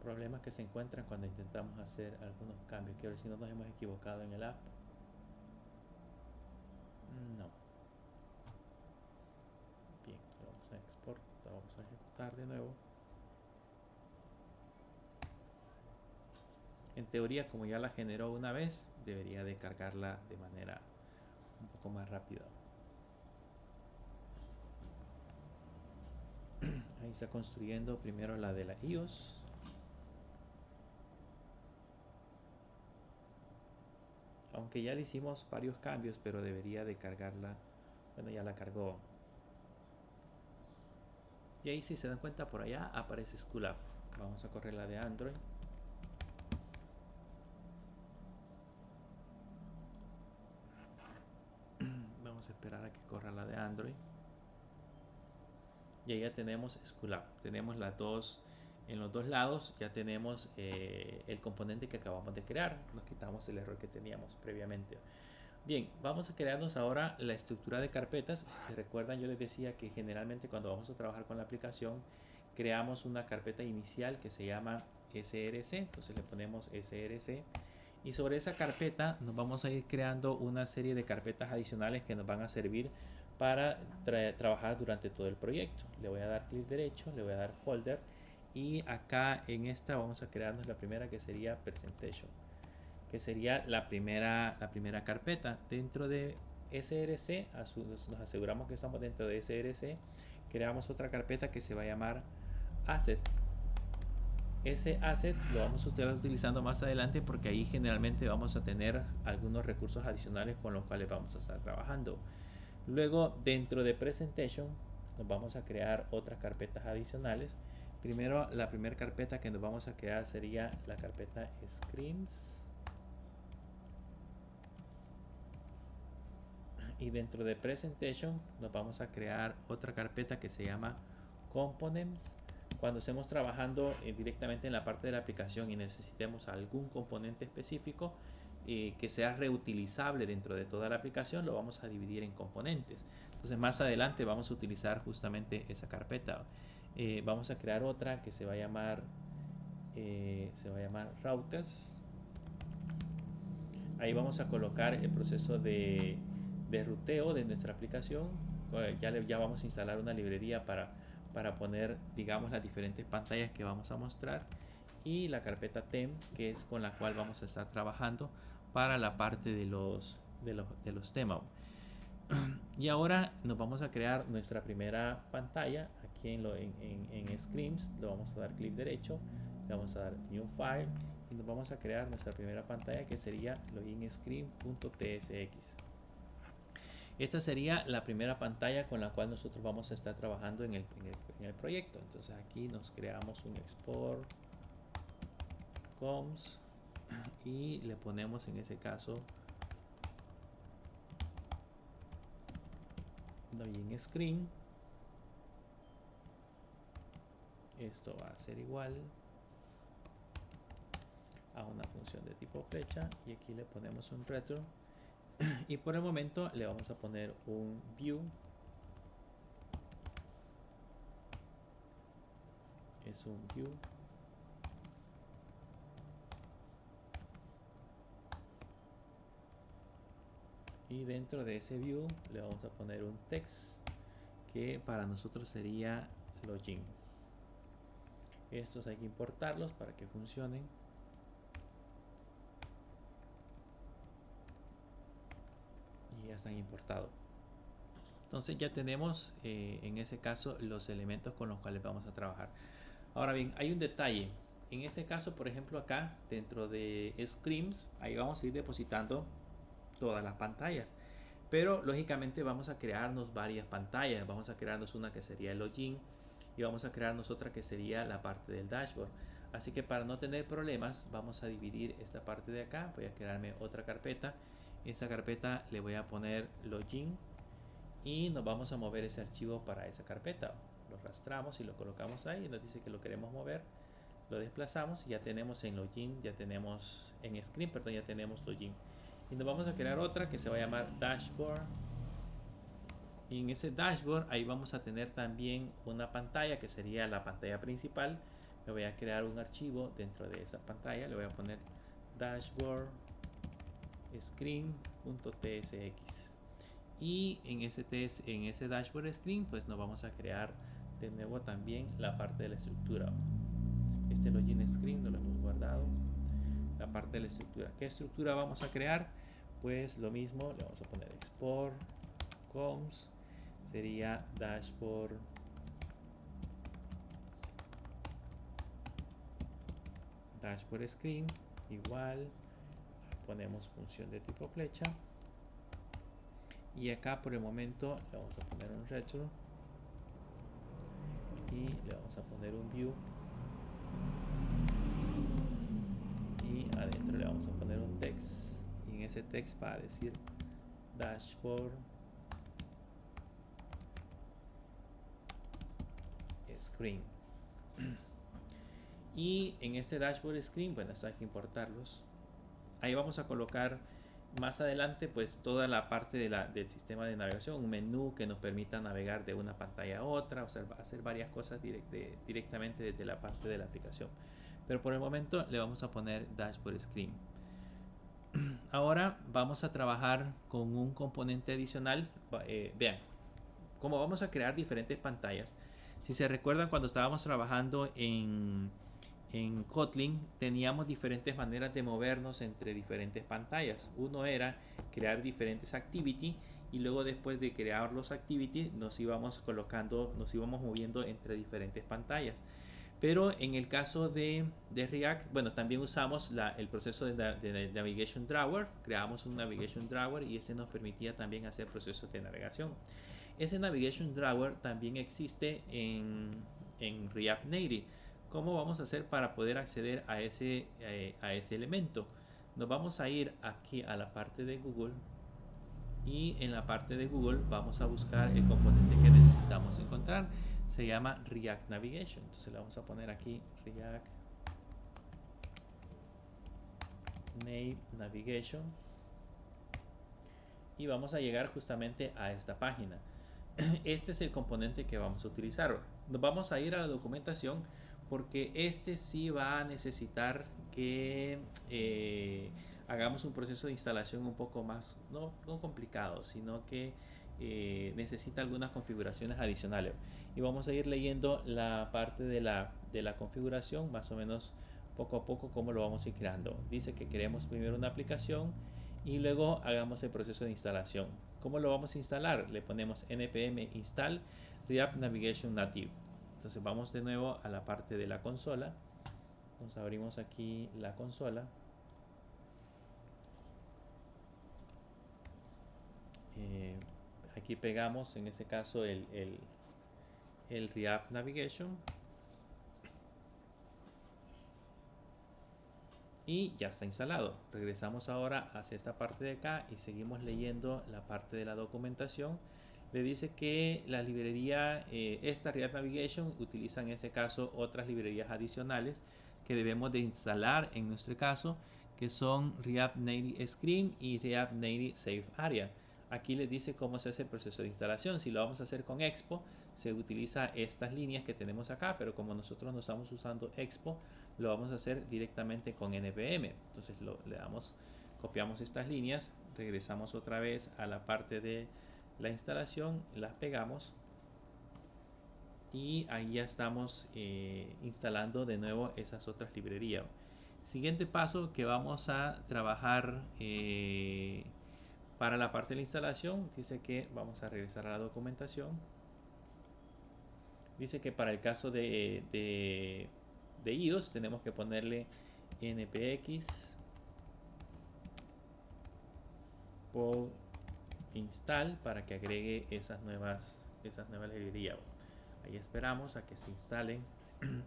[SPEAKER 1] Problemas que se encuentran cuando intentamos hacer algunos cambios. Quiero ver si no nos hemos equivocado en el app. No. Bien, lo vamos a exportar, vamos a ejecutar de nuevo. En teoría, como ya la generó una vez, debería de cargarla de manera un poco más rápida. Ahí está construyendo primero la de la iOS. Aunque ya le hicimos varios cambios, pero debería de cargarla. Bueno, ya la cargó. Y ahí, si se dan cuenta, por allá aparece School Vamos a correr la de Android. Vamos a esperar a que corra la de Android. Y ahí ya tenemos School Tenemos las dos, en los dos lados ya tenemos el componente que acabamos de crear. Nos quitamos el error que teníamos previamente. Bien, vamos a crearnos ahora la estructura de carpetas. Si se recuerdan, yo les decía que generalmente cuando vamos a trabajar con la aplicación, creamos una carpeta inicial que se llama SRC. Entonces le ponemos SRC. Y sobre esa carpeta nos vamos a ir creando una serie de carpetas adicionales que nos van a servir para trabajar durante todo el proyecto. Le voy a dar clic derecho, le voy a dar folder. Y acá en esta vamos a crearnos la primera, que sería presentation, que sería la primera carpeta. Dentro de SRC, nos aseguramos que estamos dentro de SRC, creamos otra carpeta que se va a llamar assets. Ese assets lo vamos a estar utilizando más adelante, porque ahí generalmente vamos a tener algunos recursos adicionales con los cuales vamos a estar trabajando. Luego, dentro de presentation, nos vamos a crear otras carpetas adicionales. Primero, la primera carpeta que nos vamos a crear sería la carpeta Screens. Y dentro de presentation nos vamos a crear otra carpeta que se llama components. Cuando estemos trabajando directamente en la parte de la aplicación y necesitemos algún componente específico que sea reutilizable dentro de toda la aplicación, lo vamos a dividir en componentes. Entonces más adelante vamos a utilizar justamente esa carpeta. Vamos a crear otra que se va a llamar routers. Ahí vamos a colocar el proceso de ruteo de nuestra aplicación. Ya vamos a instalar una librería para poner, digamos, las diferentes pantallas que vamos a mostrar, y la carpeta tem, que es con la cual vamos a estar trabajando para la parte de los temas. Y ahora nos vamos a crear nuestra primera pantalla aquí en Screens. Lo vamos a dar clic derecho, le vamos a dar New File y nos vamos a crear nuestra primera pantalla, que sería loginscreen.tsx. Esta sería la primera pantalla con la cual nosotros vamos a estar trabajando en el proyecto. Entonces aquí nos creamos un export coms y le ponemos en ese caso login screen. Esto va a ser igual a una función de tipo flecha, y aquí le ponemos un return. Y por el momento le vamos a poner un view es un view. Y dentro de ese view le vamos a poner un text que para nosotros sería login. Estos hay que importarlos para que funcionen. Y ya están importados. Entonces ya tenemos en ese caso los elementos con los cuales vamos a trabajar. Ahora bien, hay un detalle. En este caso, por ejemplo, acá dentro de Screens, ahí vamos a ir depositando todas las pantallas. Pero lógicamente vamos a crearnos varias pantallas. Vamos a crearnos una que sería el login y vamos a crearnos otra que sería la parte del dashboard. Así que para no tener problemas, vamos a dividir esta parte de acá. Voy a crearme otra carpeta. Esa carpeta le voy a poner login y nos vamos a mover ese archivo para esa carpeta. Lo arrastramos y lo colocamos ahí. Nos dice que lo queremos mover. Lo desplazamos y ya tenemos en login, ya tenemos en screen, perdón, ya tenemos login. Y nos vamos a crear otra que se va a llamar dashboard. Y en ese dashboard ahí vamos a tener también una pantalla que sería la pantalla principal. Me voy a crear un archivo dentro de esa pantalla. Le voy a poner dashboard screen.tsx. Y en ese dashboard screen pues nos vamos a crear de nuevo también la parte de la estructura. Este login screen no lo hemos guardado. La parte de la estructura. ¿Qué estructura vamos a crear? Pues lo mismo, le vamos a poner export coms, sería dashboard screen, igual ponemos función de tipo flecha y acá por el momento le vamos a poner un retro y le vamos a poner un view y adentro le vamos a poner un text y en ese text va a decir dashboard screen. Y en este dashboard screen, bueno, esto hay que importarlos. Ahí vamos a colocar más adelante pues toda la parte del sistema de navegación, un menú que nos permita navegar de una pantalla a otra, o sea, hacer varias cosas directamente desde la parte de la aplicación. Pero por el momento le vamos a poner dashboard screen. Ahora vamos a trabajar con un componente adicional. Vean, como vamos a crear diferentes pantallas, si se recuerdan cuando estábamos trabajando en Kotlin teníamos diferentes maneras de movernos entre diferentes pantallas. Uno era crear diferentes activity y luego después de crear los activity nos íbamos moviendo entre diferentes pantallas. Pero en el caso de React, bueno, también usamos el proceso de Navigation Drawer. Creamos un Navigation Drawer y este nos permitía también hacer procesos de navegación. Ese Navigation Drawer también existe en React Native. ¿Cómo vamos a hacer para poder acceder a ese elemento? Nos vamos a ir aquí a la parte de Google y en la parte de Google vamos a buscar el componente que necesitamos encontrar. Se llama React Navigation. Entonces le vamos a poner aquí React Navigation y vamos a llegar justamente a esta página. Este es el componente que vamos a utilizar. Nos vamos a ir a la documentación porque este sí va a necesitar que hagamos un proceso de instalación un poco más, no complicado, sino que necesita algunas configuraciones adicionales. Y vamos a ir leyendo la parte de la configuración, más o menos poco a poco cómo lo vamos a ir creando. Dice que queremos primero una aplicación y luego hagamos el proceso de instalación. ¿Cómo lo vamos a instalar? Le ponemos npm install React Navigation Native. Entonces vamos de nuevo a la parte de la consola. Nos abrimos aquí la consola. Aquí pegamos en este caso el React Navigation. Y ya está instalado. Regresamos ahora hacia esta parte de acá y seguimos leyendo la parte de la documentación. Le dice que la librería, esta React Navigation, utiliza en este caso otras librerías adicionales que debemos de instalar en nuestro caso, que son React Native Screen y React Native Safe Area. Aquí les dice cómo se hace el proceso de instalación. Si lo vamos a hacer con Expo, se utiliza estas líneas que tenemos acá, pero como nosotros no estamos usando Expo, lo vamos a hacer directamente con npm. Entonces le damos, copiamos estas líneas, regresamos otra vez a la parte de la instalación, las pegamos y ahí ya estamos instalando de nuevo esas otras librerías. Siguiente paso que vamos a trabajar para la parte de la instalación, dice que vamos a regresar a la documentación. Dice que para el caso de iOS tenemos que ponerle npx pull install para que agregue esas nuevas librerías. Ahí esperamos a que se instalen,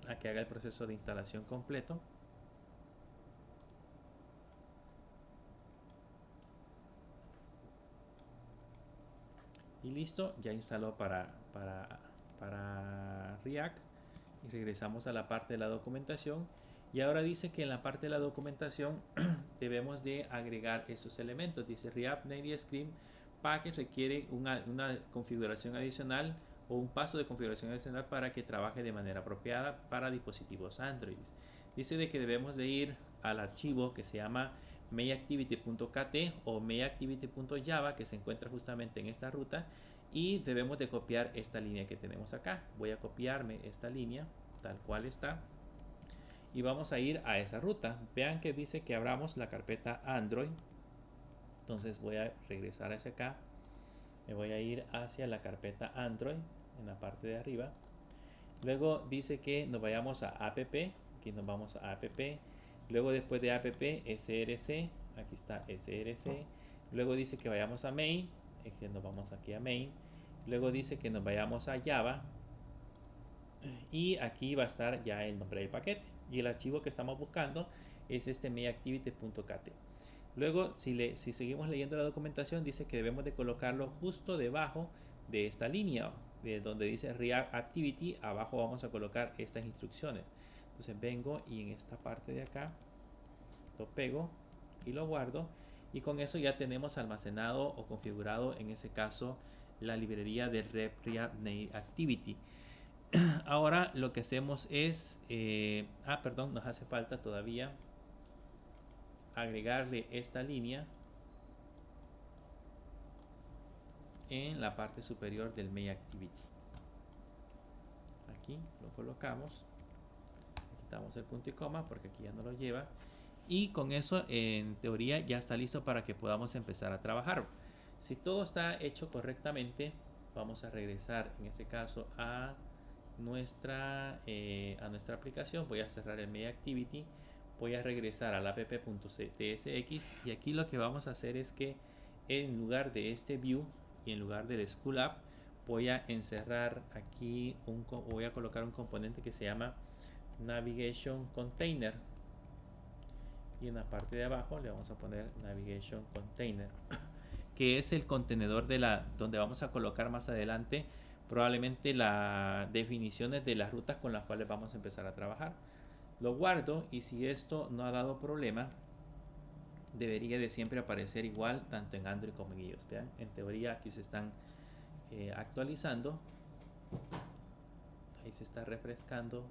[SPEAKER 1] a que haga el proceso de instalación completo. Y listo, ya instaló para React. Y regresamos a la parte de la documentación. Y ahora dice que en la parte de la documentación debemos de agregar esos elementos. Dice React Native Script Package requiere una configuración adicional o un paso de configuración adicional para que trabaje de manera apropiada para dispositivos Android. Dice de que debemos de ir al archivo que se llama mayActivity.kt o mayActivity.java, que se encuentra justamente en esta ruta, y debemos de copiar esta línea que tenemos acá. Voy a copiarme esta línea tal cual está y vamos a ir a esa ruta. Vean que dice que abramos la carpeta Android. Entonces voy a regresar hacia acá, me voy a ir hacia la carpeta Android en la parte de arriba. Luego dice que nos vayamos a app, aquí nos vamos a app. Luego después de app, src, aquí está src. Luego dice que vayamos a main, es que nos vamos aquí a main. Luego dice que nos vayamos a Java y aquí va a estar ya el nombre del paquete. Y el archivo que estamos buscando es este mayActivity.kt. Luego, si seguimos leyendo la documentación, dice que debemos de colocarlo justo debajo de esta línea, de donde dice React Activity. Abajo vamos a colocar estas instrucciones. Entonces vengo y en esta parte de acá lo pego y lo guardo. Y con eso ya tenemos almacenado o configurado, en ese caso, la librería de React Native Activity. Ahora lo que hacemos es, nos hace falta todavía agregarle esta línea en la parte superior del mayActivity. Aquí lo colocamos, quitamos el punto y coma porque aquí ya no lo lleva, y con eso en teoría ya está listo para que podamos empezar a trabajar. Si todo está hecho correctamente, vamos a regresar en este caso a nuestra aplicación. Voy a cerrar el mayActivity, voy a regresar al app.tsx y aquí lo que vamos a hacer es que en lugar de este view y en lugar del school app voy a encerrar aquí voy a colocar un componente que se llama navigation container, y en la parte de abajo le vamos a poner navigation container, que es el contenedor donde vamos a colocar más adelante probablemente las definiciones de las rutas con las cuales vamos a empezar a trabajar. Lo guardo y si esto no ha dado problema, debería de siempre aparecer igual tanto en Android como en iOS. Vean, en teoría aquí se están actualizando. Ahí se está refrescando.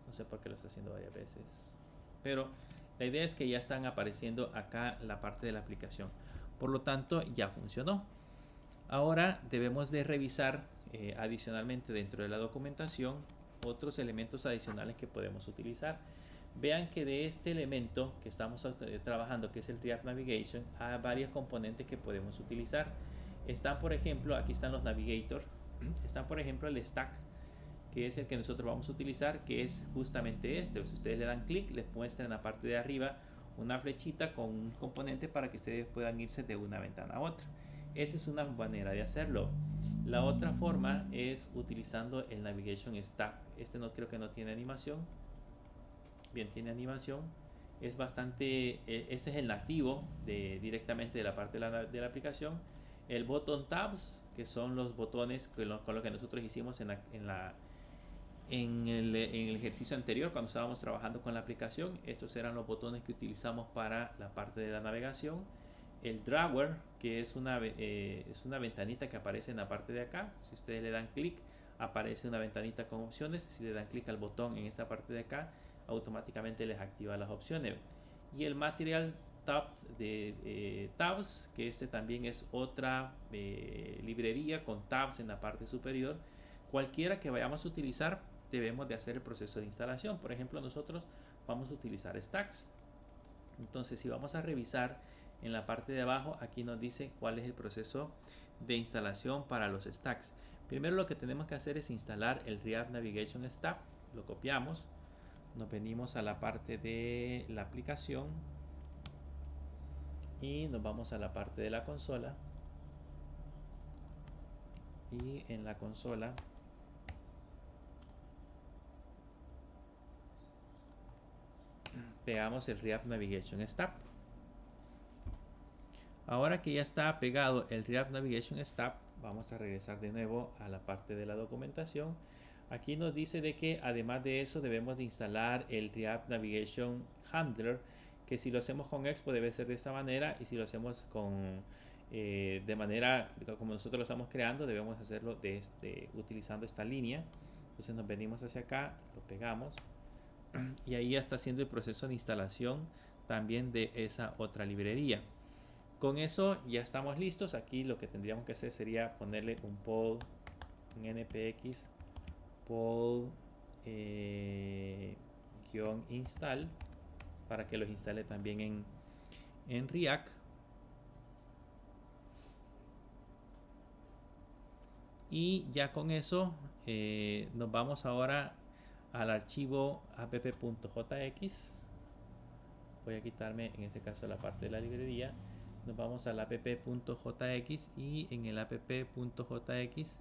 [SPEAKER 1] No sé por qué lo está haciendo varias veces, pero la idea es que ya están apareciendo acá la parte de la aplicación. Por lo tanto, ya funcionó. Ahora debemos de revisar adicionalmente dentro de la documentación otros elementos adicionales que podemos utilizar. Vean que de este elemento que estamos trabajando, que es el React Navigation, hay varios componentes que podemos utilizar. Están, por ejemplo, aquí están los navigators. Están, por ejemplo, el stack, que es el que nosotros vamos a utilizar, que es justamente este. Si ustedes le dan clic, les muestra en la parte de arriba una flechita con un componente para que ustedes puedan irse de una ventana a otra. Esa es una manera de hacerlo. La otra forma es utilizando el Navigation Stack. Este no creo que no tiene animación. Bien, tiene animación. Es bastante. Este es el nativo directamente de la parte de la aplicación. El button tabs, que son los botones con lo que nosotros hicimos en el ejercicio anterior cuando estábamos trabajando con la aplicación. Estos eran los botones que utilizamos para la parte de la navegación. el drawer, que es una ventanita que aparece en la parte de acá. Si ustedes le dan clic, aparece una ventanita con opciones. Si le dan clic al botón en esta parte de acá, automáticamente les activa las opciones. Y el material tabs de tabs, que este también es otra librería con tabs en la parte superior. Cualquiera que vayamos a utilizar, debemos de hacer el proceso de instalación. Por ejemplo, nosotros vamos a utilizar stacks. Entonces, si vamos a revisar en la parte de abajo, aquí nos dice cuál es el proceso de instalación para los stacks. Primero lo que tenemos que hacer es instalar el React Navigation Stack. Lo copiamos, nos venimos a la parte de la aplicación y nos vamos a la parte de la consola. Y en la consola pegamos el React Navigation Stack. Ahora que ya está pegado el React Navigation Stack, vamos a regresar de nuevo a la parte de la documentación. Aquí nos dice de que además de eso debemos de instalar el React Navigation Handler, que si lo hacemos con Expo debe ser de esta manera, y si lo hacemos con de manera como nosotros lo estamos creando, debemos hacerlo utilizando esta línea. Entonces nos venimos hacia acá, lo pegamos y ahí ya está haciendo el proceso de instalación también de esa otra librería. Con eso ya estamos listos. Aquí lo que tendríamos que hacer sería ponerle un poll, un npx poll install para que los instale también en React. Y ya con eso nos vamos ahora al archivo app.jx. Voy a quitarme en este caso la parte de la librería. Nos vamos al app.jx y en el app.jx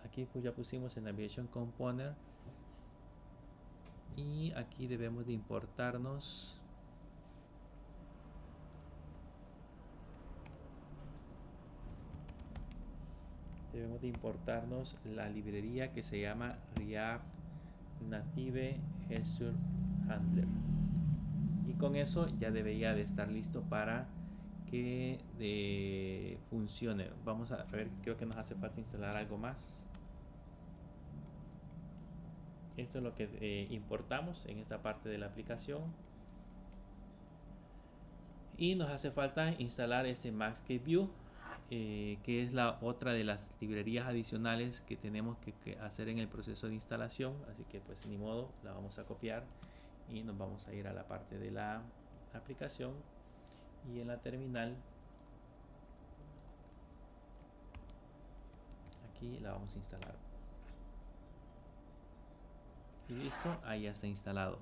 [SPEAKER 1] aquí pues ya pusimos el Navigation Component y aquí debemos de importarnos la librería que se llama React Native Gesture Handler, y con eso ya debería de estar listo para que funcione. Vamos a ver, creo que nos hace falta instalar algo más. Esto es lo que importamos en esta parte de la aplicación, y nos hace falta instalar este MaxQView, que es la otra de las librerías adicionales que tenemos que hacer en el proceso de instalación. Así que pues ni modo, la vamos a copiar y nos vamos a ir a la parte de la aplicación, y en la terminal aquí la vamos a instalar. Y listo, ahí ya está instalado.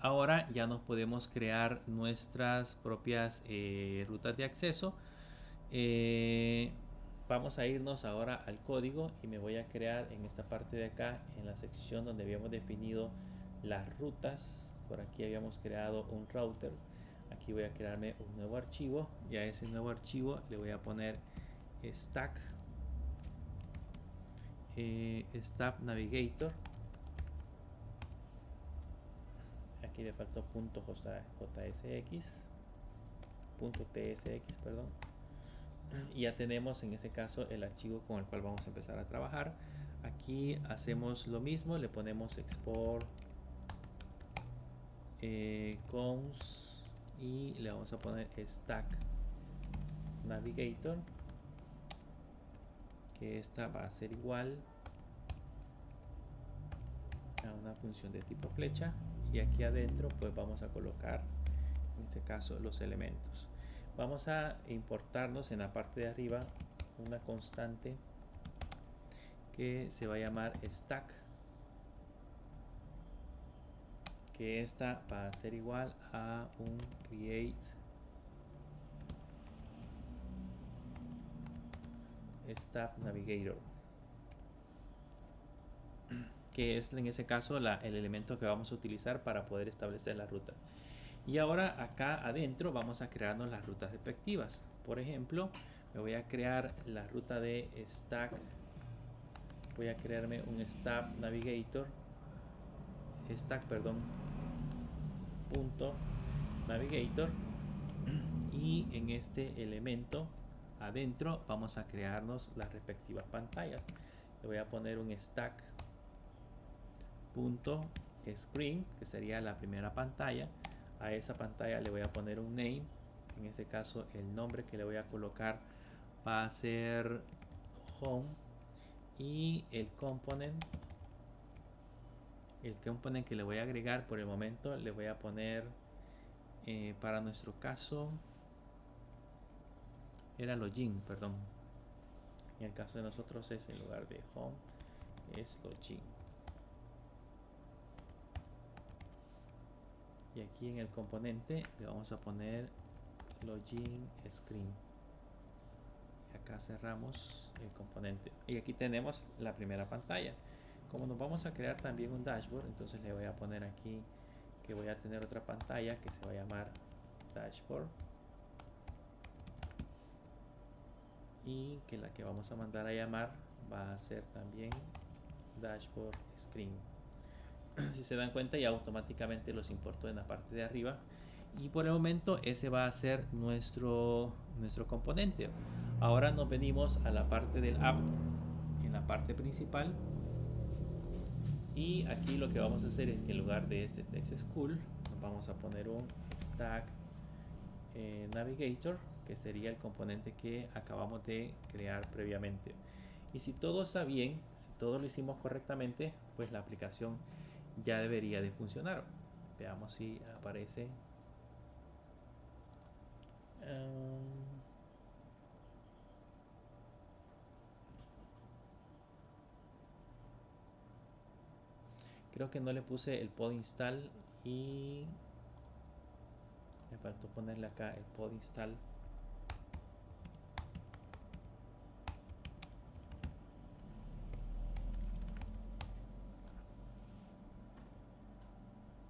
[SPEAKER 1] Ahora ya nos podemos crear nuestras propias rutas de acceso. Vamos a irnos ahora al código y me voy a crear en esta parte de acá, en la sección donde habíamos definido las rutas. Por aquí habíamos creado un router. Aquí voy a crearme un nuevo archivo, y a ese nuevo archivo le voy a poner stack Navigator. Aquí le faltó .tsx, perdón. Y ya tenemos en ese caso el archivo con el cual vamos a empezar a trabajar. Aquí hacemos lo mismo, le ponemos export cons y le vamos a poner stack navigator, que esta va a ser igual a una función de tipo flecha, y aquí adentro pues vamos a colocar en este caso los elementos. Vamos a importarnos en la parte de arriba una constante que se va a llamar stack, que esta va a ser igual a un create stack navigator, que es en ese caso el elemento que vamos a utilizar para poder establecer la ruta. Y ahora acá adentro vamos a crearnos las rutas respectivas. Por ejemplo, me voy a crear la ruta de stack. Voy a crearme un stack navigator, punto navigator, y en este elemento adentro vamos a crearnos las respectivas pantallas. Le voy a poner un stack.screen, que sería la primera pantalla. A esa pantalla le voy a poner un name. En este caso el nombre que le voy a colocar va a ser home, y el component que le voy a agregar por el momento le voy a poner, para nuestro caso era login, perdón. En el caso de nosotros es, en lugar de home, es login. Y aquí en el componente le vamos a poner login screen. Y acá cerramos el componente. Y aquí tenemos la primera pantalla. Como nos vamos a crear también un dashboard, entonces le voy a poner aquí que voy a tener otra pantalla que se va a llamar dashboard, y que la que vamos a mandar a llamar va a ser también dashboard screen. Si se dan cuenta, ya automáticamente los importó en la parte de arriba, y por el momento ese va a ser nuestro componente. Ahora nos venimos a la parte del app, en la parte principal, y aquí lo que vamos a hacer es que en lugar de este text school vamos a poner un stack navigator, que sería el componente que acabamos de crear previamente. Y si todo está bien, si todo lo hicimos correctamente, pues la aplicación ya debería de funcionar. Veamos si aparece. Creo que no le puse el pod install y me faltó ponerle acá el pod install.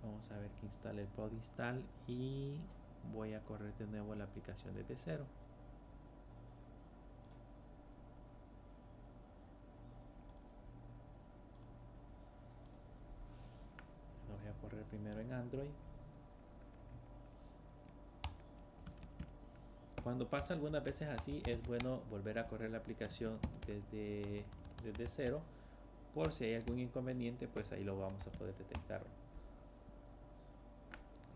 [SPEAKER 1] Vamos a ver que instale el pod install y voy a correr de nuevo la aplicación desde cero. Lo voy a correr primero en Android. Cuando pasa algunas veces así, es bueno volver a correr la aplicación desde cero, por si hay algún inconveniente, pues ahí lo vamos a poder detectar.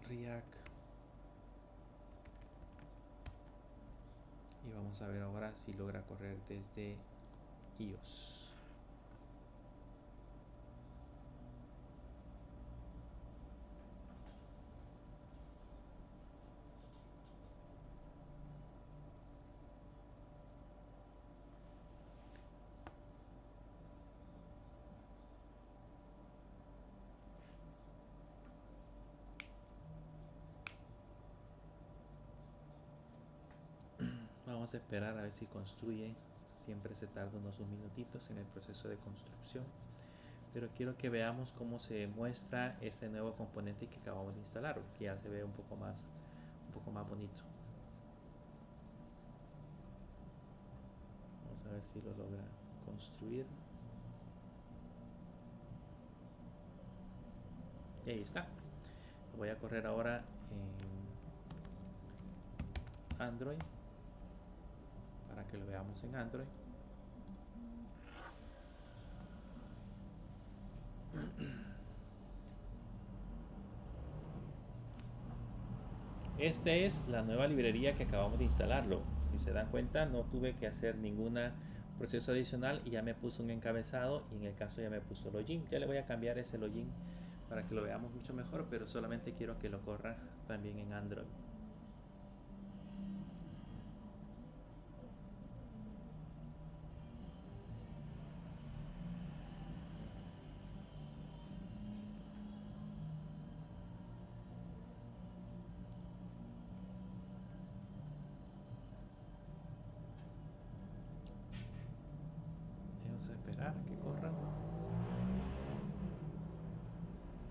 [SPEAKER 1] React, y vamos a ver ahora si logra correr desde iOS. Vamos a esperar a ver si construye. Siempre se tarda unos minutitos en el proceso de construcción, pero quiero que veamos cómo se muestra ese nuevo componente que acabamos de instalar, que ya se ve un poco más bonito. Vamos a ver si lo logra construir. Y ahí está. Lo voy a correr ahora en Android para que lo veamos en Android. Esta es la nueva librería que acabamos de instalarlo. Si se dan cuenta, no tuve que hacer ningún proceso adicional y ya me puso un encabezado, y en el caso ya me puso login. Ya le voy a cambiar ese login para que lo veamos mucho mejor, pero solamente quiero que lo corra también en Android. Vamos a esperar a que corra.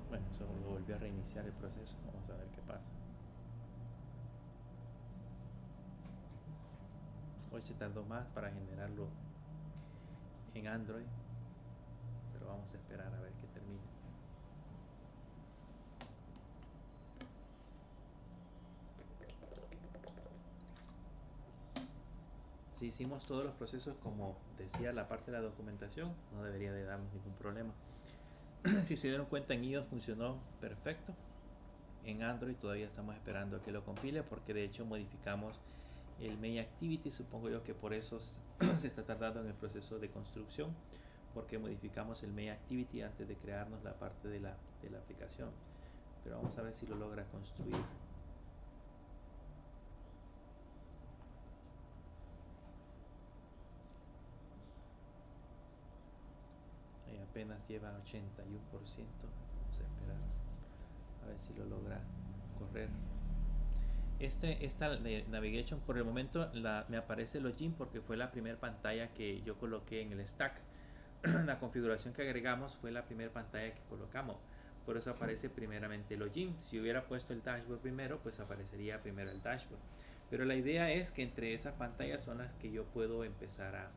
[SPEAKER 1] Bueno, solo volvió a reiniciar el proceso. Vamos a ver qué pasa. Hoy se tardó más para generarlo en Android, pero vamos a esperar a ver que termine. Si hicimos todos los procesos como decía la parte de la documentación, no debería de darnos ningún problema. Si se dieron cuenta, en iOS funcionó perfecto. En Android todavía estamos esperando a que lo compile, porque de hecho modificamos el Main Activity. Supongo yo que por eso se está tardando en el proceso de construcción, porque modificamos el Main Activity antes de crearnos la parte de la aplicación. Pero vamos a ver si lo logra construir. Apenas lleva 81%. Vamos a esperar a ver si lo logra correr. Esta navigation por el momento me aparece login porque fue la primera pantalla que yo coloqué en el stack. La configuración que agregamos fue la primera pantalla que colocamos, por eso aparece primeramente login. Si hubiera puesto el dashboard primero, pues aparecería primero el dashboard, pero la idea es que entre esas pantallas son las que yo puedo empezar a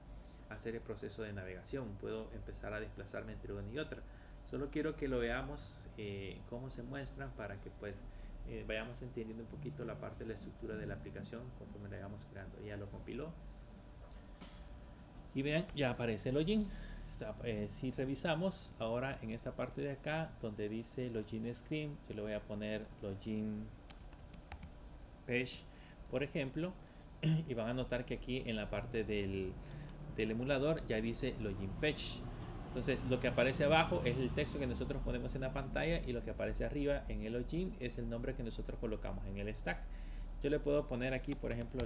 [SPEAKER 1] hacer el proceso de navegación, puedo empezar a desplazarme entre una y otra. Solo quiero que lo veamos cómo se muestran, para que pues vayamos entendiendo un poquito la parte de la estructura de la aplicación conforme la vayamos creando. Ya lo compiló y vean, ya aparece el login. Si revisamos ahora en esta parte de acá donde dice login screen, yo le voy a poner login page, por ejemplo, y van a notar que aquí en la parte del emulador ya dice login page. Entonces lo que aparece abajo es el texto que nosotros ponemos en la pantalla, y lo que aparece arriba en el login es el nombre que nosotros colocamos en el stack. Yo le puedo poner aquí, por ejemplo,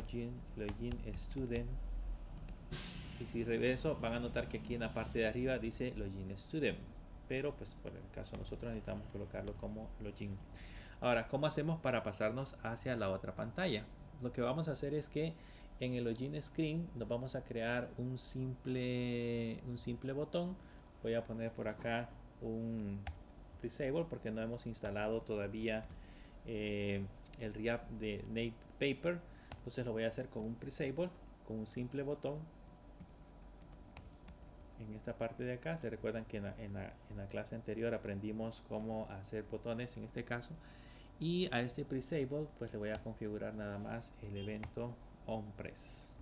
[SPEAKER 1] login student, y si regreso van a notar que aquí en la parte de arriba dice login student, pero pues por el caso nosotros necesitamos colocarlo como login. Ahora, ¿cómo hacemos para pasarnos hacia la otra pantalla? Lo que vamos a hacer es que en el login screen nos vamos a crear un simple botón. Voy a poner por acá un presable porque no hemos instalado todavía el React de NatePaper. Entonces lo voy a hacer con un presable, con un simple botón. En esta parte de acá, se recuerdan que en la clase anterior aprendimos cómo hacer botones en este caso. Y a este presable pues le voy a configurar nada más el evento onPress.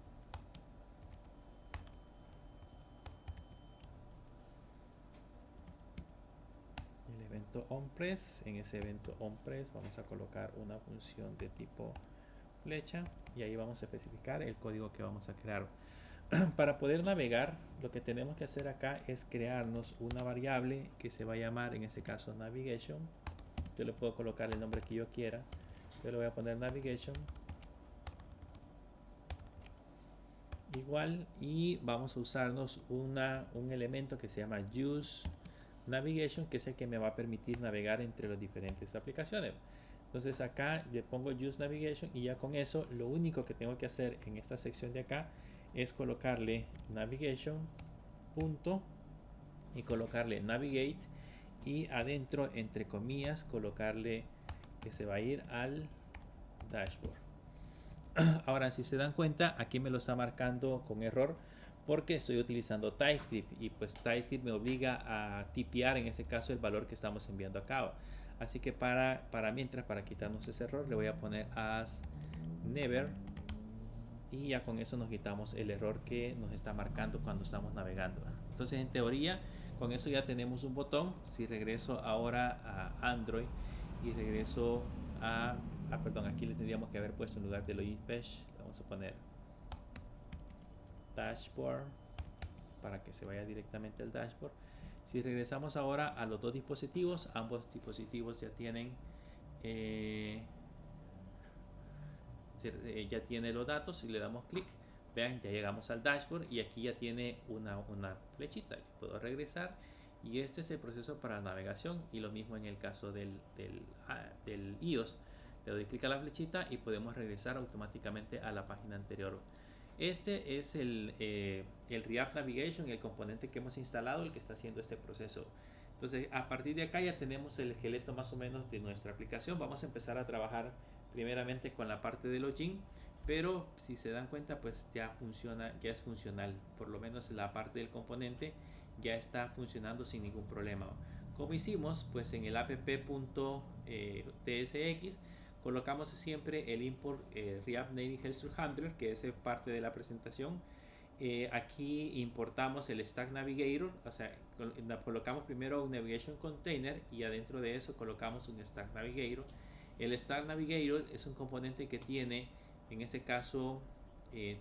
[SPEAKER 1] El evento onPress, en ese evento onPress vamos a colocar una función de tipo flecha, y ahí vamos a especificar el código que vamos a crear. Para poder navegar, lo que tenemos que hacer acá es crearnos una variable que se va a llamar, en este caso, navigation. Yo le puedo colocar el nombre que yo quiera. Yo le voy a poner navigation igual, y vamos a usarnos un elemento que se llama use navigation, que es el que me va a permitir navegar entre las diferentes aplicaciones. Entonces acá le pongo use navigation, y ya con eso lo único que tengo que hacer en esta sección de acá es colocarle navigation punto y colocarle navigate, y adentro entre comillas colocarle que se va a ir al dashboard. Ahora, si se dan cuenta, aquí me lo está marcando con error porque estoy utilizando TypeScript, y pues TypeScript me obliga a tipear en este caso el valor que estamos enviando a cabo. Así que para quitarnos ese error, le voy a poner as never, y ya con eso nos quitamos el error que nos está marcando cuando estamos navegando. Entonces, en teoría, con eso ya tenemos un botón. Si regreso ahora a Android y regreso perdón, aquí le tendríamos que haber puesto en lugar de login page, vamos a poner dashboard para que se vaya directamente al dashboard. Si regresamos ahora a los dos dispositivos, ambos dispositivos ya tienen ya tiene los datos. Si le damos clic, vean, ya llegamos al dashboard, y aquí ya tiene una flechita. Yo puedo regresar, y este es el proceso para navegación, y lo mismo en el caso del iOS. Le doy clic a la flechita y podemos regresar automáticamente a la página anterior. Este es el React Navigation, el componente que hemos instalado, el que está haciendo este proceso. Entonces, a partir de acá ya tenemos el esqueleto más o menos de nuestra aplicación. Vamos a empezar a trabajar primeramente con la parte de login, pero si se dan cuenta, pues ya funciona, ya es funcional. Por lo menos la parte del componente ya está funcionando sin ningún problema. Como hicimos pues en el app.tsx, colocamos siempre el import React Native Gesture Handler, que es parte de la presentación. Aquí importamos el Stack Navigator, o sea, colocamos primero un Navigation Container y adentro de eso colocamos un Stack Navigator. El Stack Navigator es un componente que tiene, en este caso,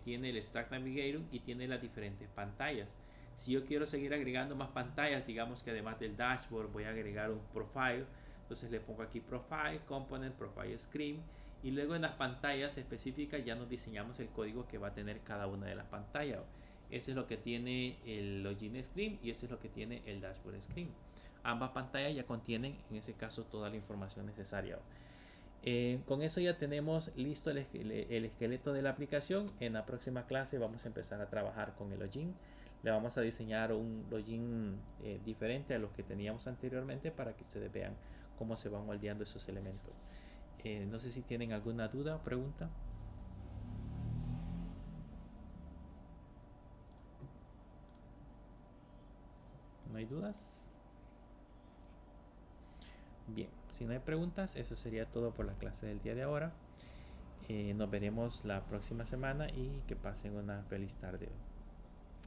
[SPEAKER 1] tiene el Stack Navigator y tiene las diferentes pantallas. Si yo quiero seguir agregando más pantallas, digamos que además del dashboard voy a agregar un profile, entonces le pongo aquí profile, component, profile screen, y luego en las pantallas específicas ya nos diseñamos el código que va a tener cada una de las pantallas. Eso es lo que tiene el login screen y eso es lo que tiene el dashboard screen. Ambas pantallas ya contienen, en ese caso, toda la información necesaria. Con eso ya tenemos listo el esqueleto de la aplicación. En la próxima clase vamos a empezar a trabajar con el login. Le vamos a diseñar un login diferente a los que teníamos anteriormente para que ustedes vean cómo se van moldeando esos elementos. No sé si tienen alguna duda o pregunta. ¿No hay dudas? Bien, si no hay preguntas, eso sería todo por la clase del día de ahora. Nos veremos la próxima semana y que pasen una feliz tarde.